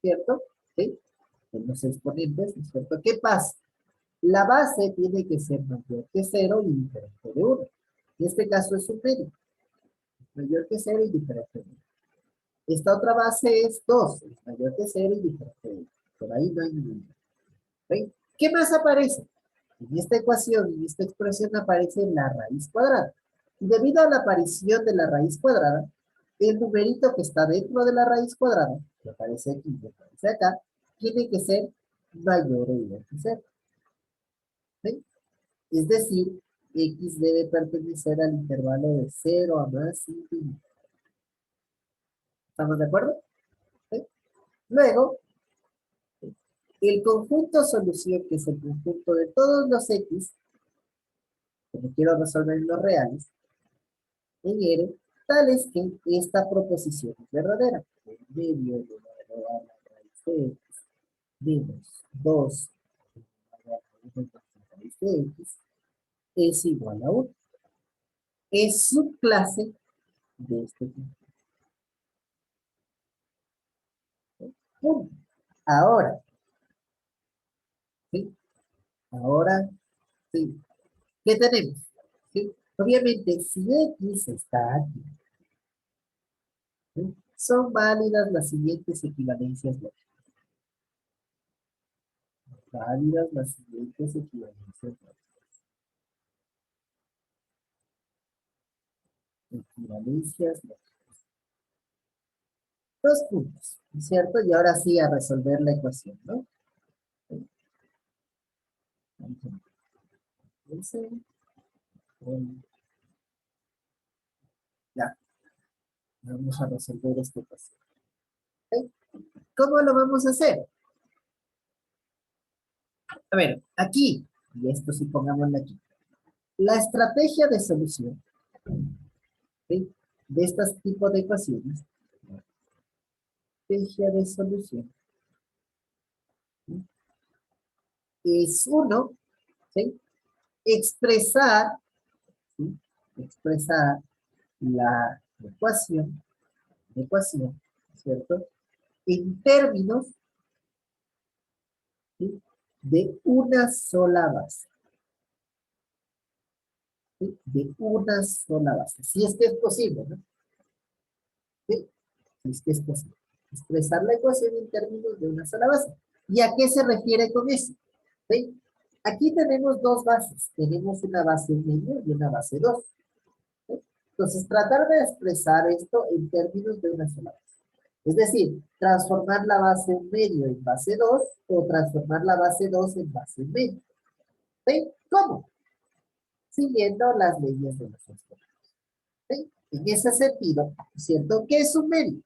¿cierto? ¿Sí? De los exponentes, ¿no es cierto? ¿Qué pasa? La base tiene que ser mayor que 0 y diferente de 1. En este caso es un medio. Mayor que 0 y diferente de 1. Esta otra base es 2, es mayor que 0 y diferente de 1. Por ahí no hay ninguna. ¿Ven? ¿Qué más aparece? En esta ecuación, en esta expresión aparece la raíz cuadrada. Y debido a la aparición de la raíz cuadrada, el numerito que está dentro de la raíz cuadrada, que aparece aquí y que aparece acá, tiene que ser mayor o igual que 0. ¿Sí? Es decir, x debe pertenecer al intervalo de 0 a más infinito. ¿Estamos de acuerdo? ¿Sí? Luego, el conjunto solución, que es el conjunto de todos los x, que quiero resolver en los reales, en R, tal es que esta proposición es verdadera. El medio elevado a la raíz de x menos 2 elevado a la raíz de x es igual a 1. Es subclase de este conjunto. Punto. Ahora, ¿sí? Ahora, ¿sí? ¿Qué tenemos? ¿Sí? Obviamente, si x está aquí, ¿sí? Son válidas las siguientes equivalencias lógicas. Válidas las siguientes equivalencias lógicas. Equivalencias lógicas. 2 puntos, ¿cierto? Y ahora sí a resolver la ecuación, ¿no? Ya, vamos a resolver esta ecuación. ¿Ok? ¿Cómo lo vamos a hacer? A ver, aquí, y esto sí pongámoslo aquí. La estrategia de solución, ¿sí?, de estos tipos de ecuaciones, estrategia de solución, ¿sí?, es uno, ¿sí?, expresar, ¿sí?, expresar la ecuación, ¿cierto?, en términos, ¿sí?, de una sola base. ¿Sí? De una sola base. Si es que es posible, ¿no? ¿Sí? Si es que es posible. Expresar la ecuación en términos de una sola base. ¿Y a qué se refiere con eso? ¿Sí? Aquí tenemos dos bases. Tenemos una base 1 y una base 2. ¿Sí? Entonces, tratar de expresar esto en términos de una sola base. Es decir, transformar la base 1 medio en base 2 o transformar la base 2 en base 1 medio. ¿Sí? ¿Cómo? Siguiendo las leyes de los exponentes. ¿Sí? En ese sentido, ¿cierto? ¿Qué es un medio?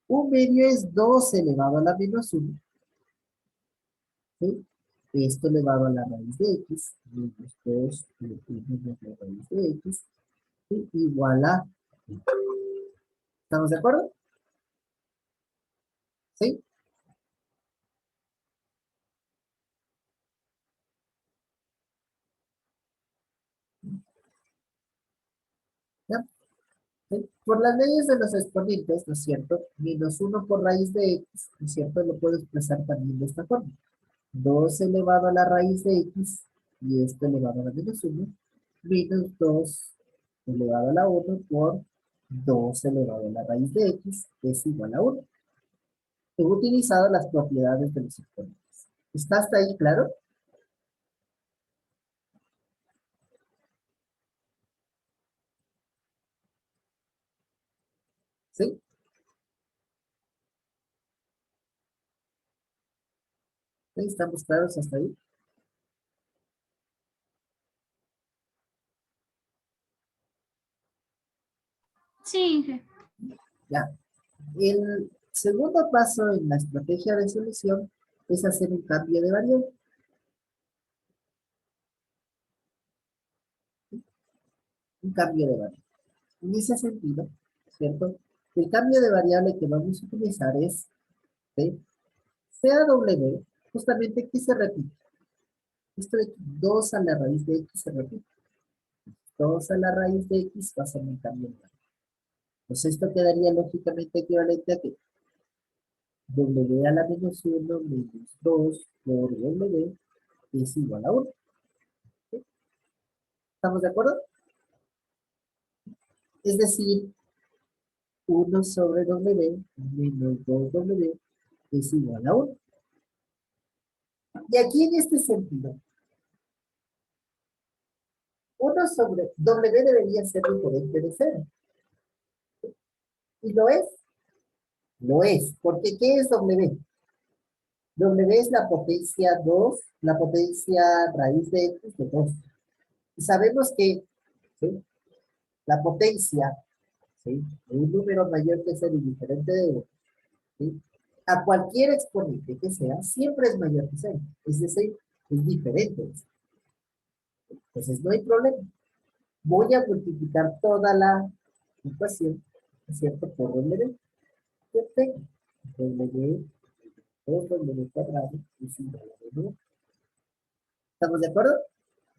Un medio es 2 elevado a la menos 1. ¿Sí? Esto elevado a la raíz de x, menos 2 menos la raíz de x, ¿sí?, igual a... ¿Estamos de acuerdo? ¿Sí? ¿Ya? ¿Sí? Por las leyes de los exponentes, ¿no es cierto? Menos 1 por raíz de x, ¿no es cierto? Lo puedo expresar también de esta forma. 2 elevado a la raíz de x, y esto elevado a la menos 1, menos 2 elevado a la 1 por 2 elevado a la raíz de x es igual a 1. He utilizado las propiedades de los exponentes. ¿Está hasta ahí claro? ¿Sí? ¿Sí? ¿Estamos claros hasta ahí? Sí, Inge. Ya. El segundo paso en la estrategia de solución es hacer un cambio de variable. Un cambio de variable. En ese sentido, ¿cierto? El cambio de variable que vamos a utilizar es, ¿sí?, CAW Justamente x se repite. Esto de 2 a la raíz de x se repite. 2 a la raíz de x va a ser un cambio. Pues esto quedaría lógicamente equivalente a que w a la menos 1 menos 2 por w es igual a 1. ¿Estamos de acuerdo? Es decir, 1 sobre w menos 2w es igual a 1. Y aquí en este sentido, 1 sobre w debería ser diferente de 0. ¿Y lo es? Lo es. Porque ¿qué es w? W es la potencia 2, la potencia raíz de x de 2. Y sabemos que, ¿sí?, la potencia, ¿sí?, de un número mayor que 0 y diferente de 1, ¿sí?, a cualquier exponente que sea, siempre es mayor que 0. Es decir, es diferente. Entonces no hay problema. Voy a multiplicar toda la ecuación, ¿es cierto?, por W. ¿Qué tengo? W, 2W cuadrado es igual a 1. ¿Estamos de acuerdo?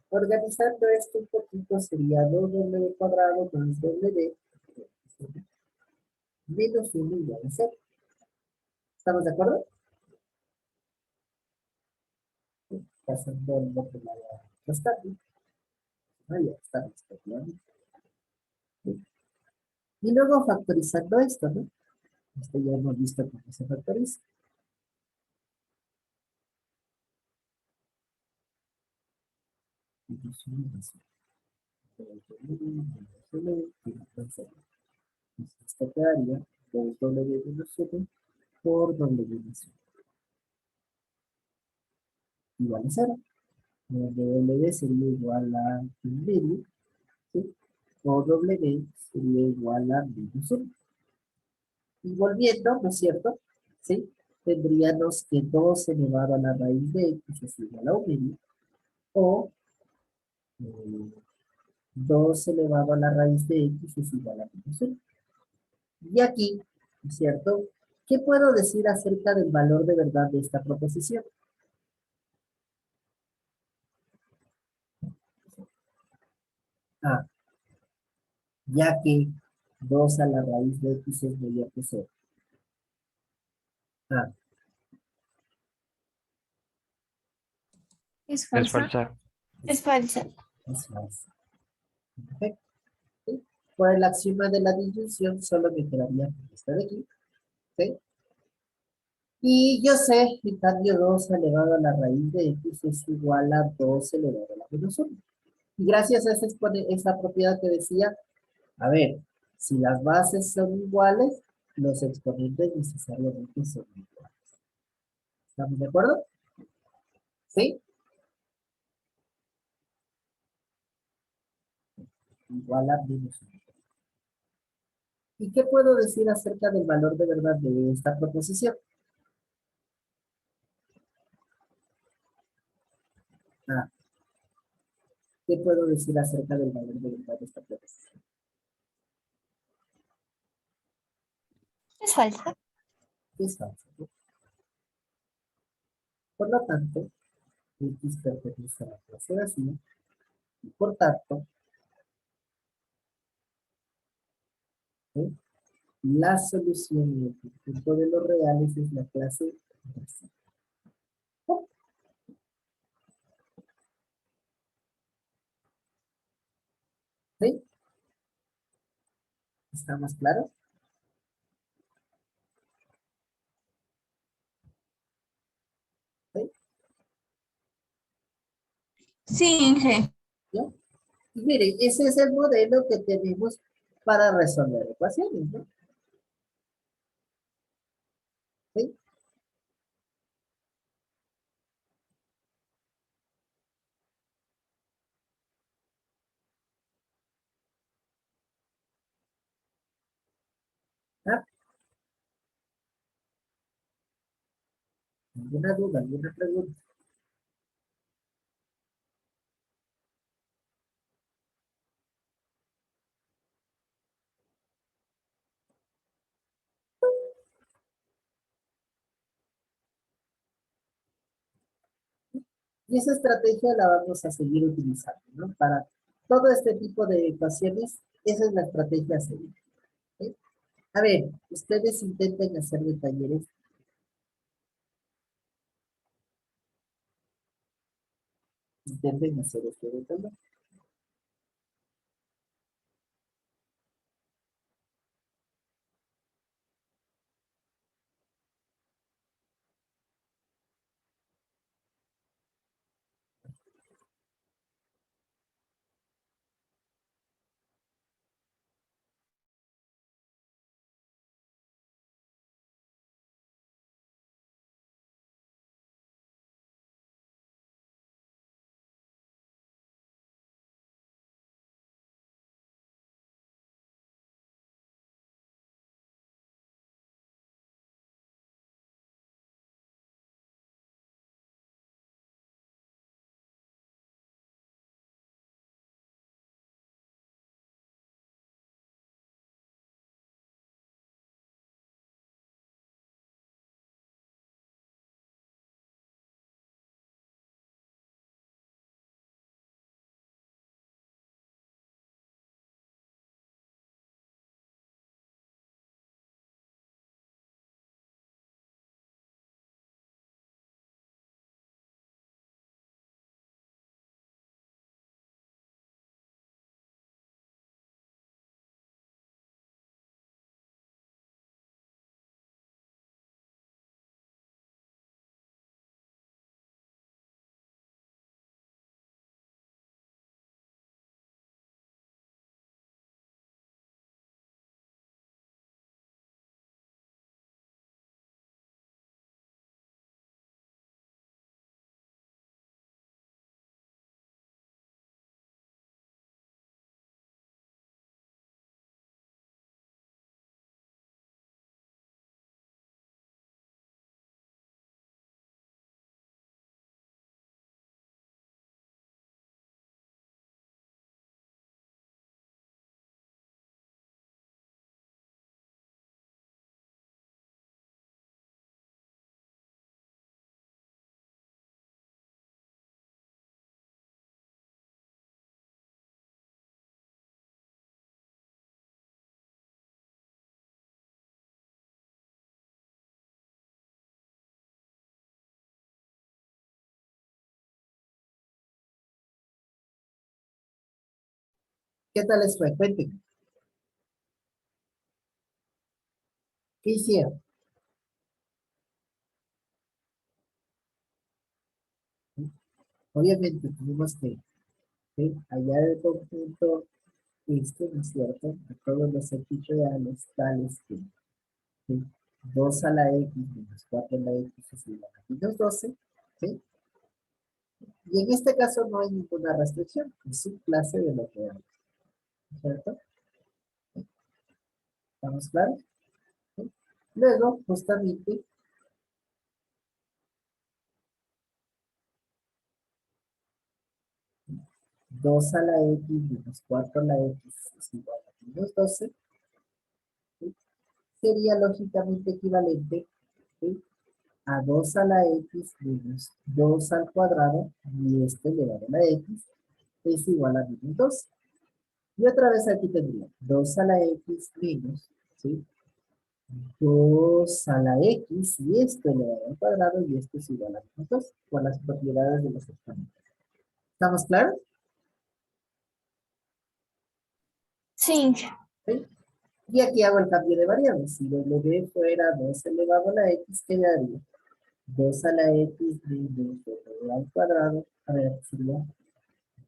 Organizando esto un poquito sería 2W cuadrado más W menos 1 igual a 0. ¿Estamos de acuerdo? Pasando el otro lado a restar. Ya está respectivamente. Y luego factorizando esto, ¿no? Esto ya hemos visto cómo se factoriza. Menos 1 más 1. Esto quedaría 2W menos 1 por W menos 1 igual a 0. W sería igual a 1 medio, ¿sí? O W sería igual a menos 1. Y volviendo, ¿no es cierto? ¿Sí? Tendríamos que 2 elevado a la raíz de x es igual a 1 medio, o 2 elevado a la raíz de x es igual a menos 1. Y aquí, ¿no es cierto? ¿Qué puedo decir acerca del valor de verdad de esta proposición? Ah, ya que 2 a la raíz de x es mayor que 0. Ah, Es Es falsa. falsa. Es falsa. es falso. Perfecto. ¿Sí? Por el axioma de la disyunción solo me quedaría esta de aquí. ¿Sí? Y yo sé, en cambio, 2 elevado a la raíz de x es igual a 2 elevado a la menos 1. Y gracias a esa propiedad que decía, a ver, si las bases son iguales, los exponentes necesariamente son iguales. ¿Estamos de acuerdo? ¿Sí? Igual a menos 1. ¿Y qué puedo decir acerca del valor de verdad de esta proposición? Ah, ¿qué puedo decir acerca del valor de verdad de esta proposición? Es falsa. Es falso, ¿no? Por lo tanto, x pertenece a la clase vacía y por tanto, ¿sí?, la solución en el conjunto de los reales es la clase vacía. ¿Sí? ¿Estamos claros? ¿Sí? Sí, Inge. ¿Ya? Y miren, ese es el modelo que tenemos para resolver ecuaciones, ¿no? ¿Sí? ¿Ah? ¿Alguna duda, alguna pregunta? Y esa estrategia la vamos a seguir utilizando, ¿no? Para todo este tipo de ecuaciones, esa es la estrategia a seguir. ¿Sí? A ver, ustedes intenten hacer de talleres. Intenten hacer este de taller. ¿Qué tal les fue? Cuéntenme. ¿Qué hicieron? Obviamente tuvimos que hallar el conjunto este, ¿no es cierto? A todos los equidales tales que ¿sí? 2 a la x menos 4 a la x es igual a menos 12, ¿sí? Y en este caso no hay ninguna restricción, es su clase de lo real, ¿cierto? ¿Estamos claros? ¿Sí? Luego, justamente, 2 a la x menos 4 a la x es igual a menos 12, ¿sí? Sería lógicamente equivalente, ¿sí? A 2 a la x menos 2 al cuadrado, y esto elevado a la x, es igual a menos 2. Y otra vez aquí tendría 2 a la x menos, ¿sí? 2 a la x, y esto elevado al cuadrado, y esto es igual a menos 2, por las propiedades de los exponentes. ¿Estamos claros? Sí. ¿Sí? Y aquí hago el cambio de variables. Si w fuera 2 elevado a la x, ¿qué daría? 2 a la x menos w al cuadrado, a ver, sería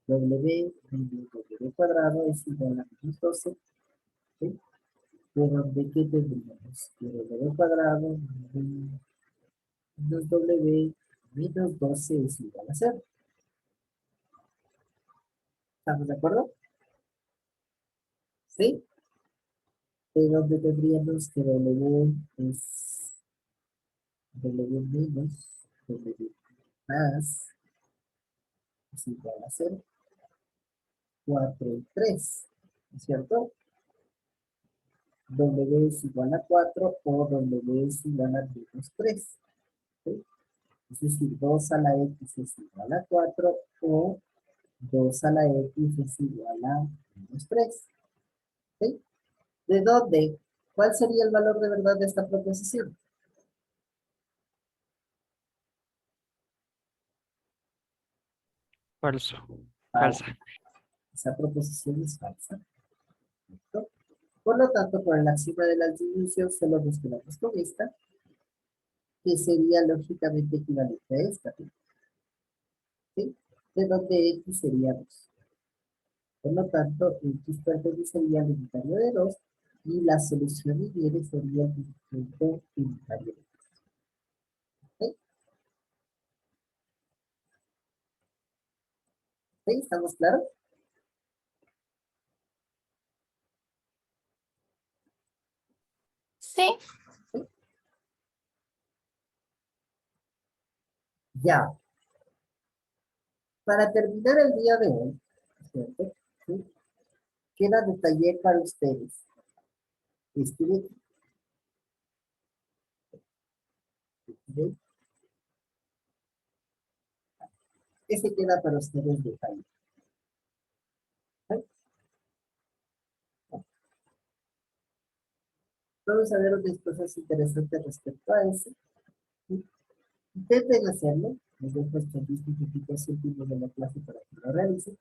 w menos w cuadrado es igual a menos 12, ¿sí? De donde que tendríamos que w cuadrado menos w menos 12 es igual a 0. ¿Estamos de acuerdo? ¿Sí? De donde tendríamos que w es w menos w más es igual a 0. 4 y 3, ¿no es cierto? W es igual a 4 o W es igual a menos 3. ¿Sí? Es decir, 2 a la x es igual a 4 o 2 a la x es igual a -3. ¿Sí? ¿De dónde? ¿Cuál sería el valor de verdad de esta proposición? Falso. Falsa. Falsa. Esa proposición es falsa. ¿Correcto? Por lo tanto, por el axioma de las divisiones solo nos quedamos con esta, que sería lógicamente equivalente a esta. ¿Sí? De donde x sería 2. Por lo tanto, x pertenecería al unitario de 2 y la solución y viene sería el disjunto unitario de 2. ¿Sí? ¿Sí? ¿Estamos claros? Sí. Ya. Para terminar el día de hoy, ¿cierto? ¿Sí? Queda de taller para ustedes. Este, ¿sí? Ese queda para ustedes de taller. ¿Sí? Vamos a ver unas cosas interesantes respecto a eso. ¿Sí? Intenten hacerlo. Les dejo estos 10 minutitos últimos de la clase para que lo realicen.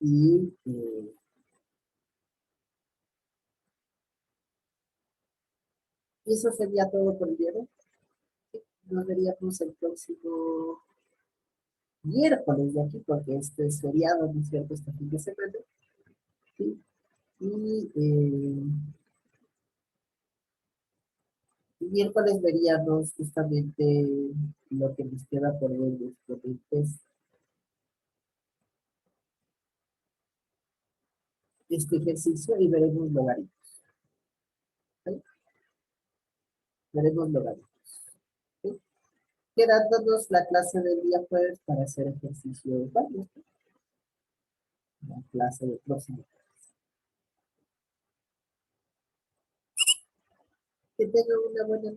Y eso sería todo por el día de hoy. Nos veríamos el próximo miércoles de aquí, porque este es feriado, ¿no es cierto? Este fin de semana. ¿Sí? Y el miércoles veríamos justamente lo que nos queda por ver los ponentes. Este ejercicio y veremos logaritmos. ¿Vale? Veremos logaritmos. ¿Sí? Quedándonos la clase del día jueves para hacer ejercicio varios. La clase del próximo. Que tengan una buena noche.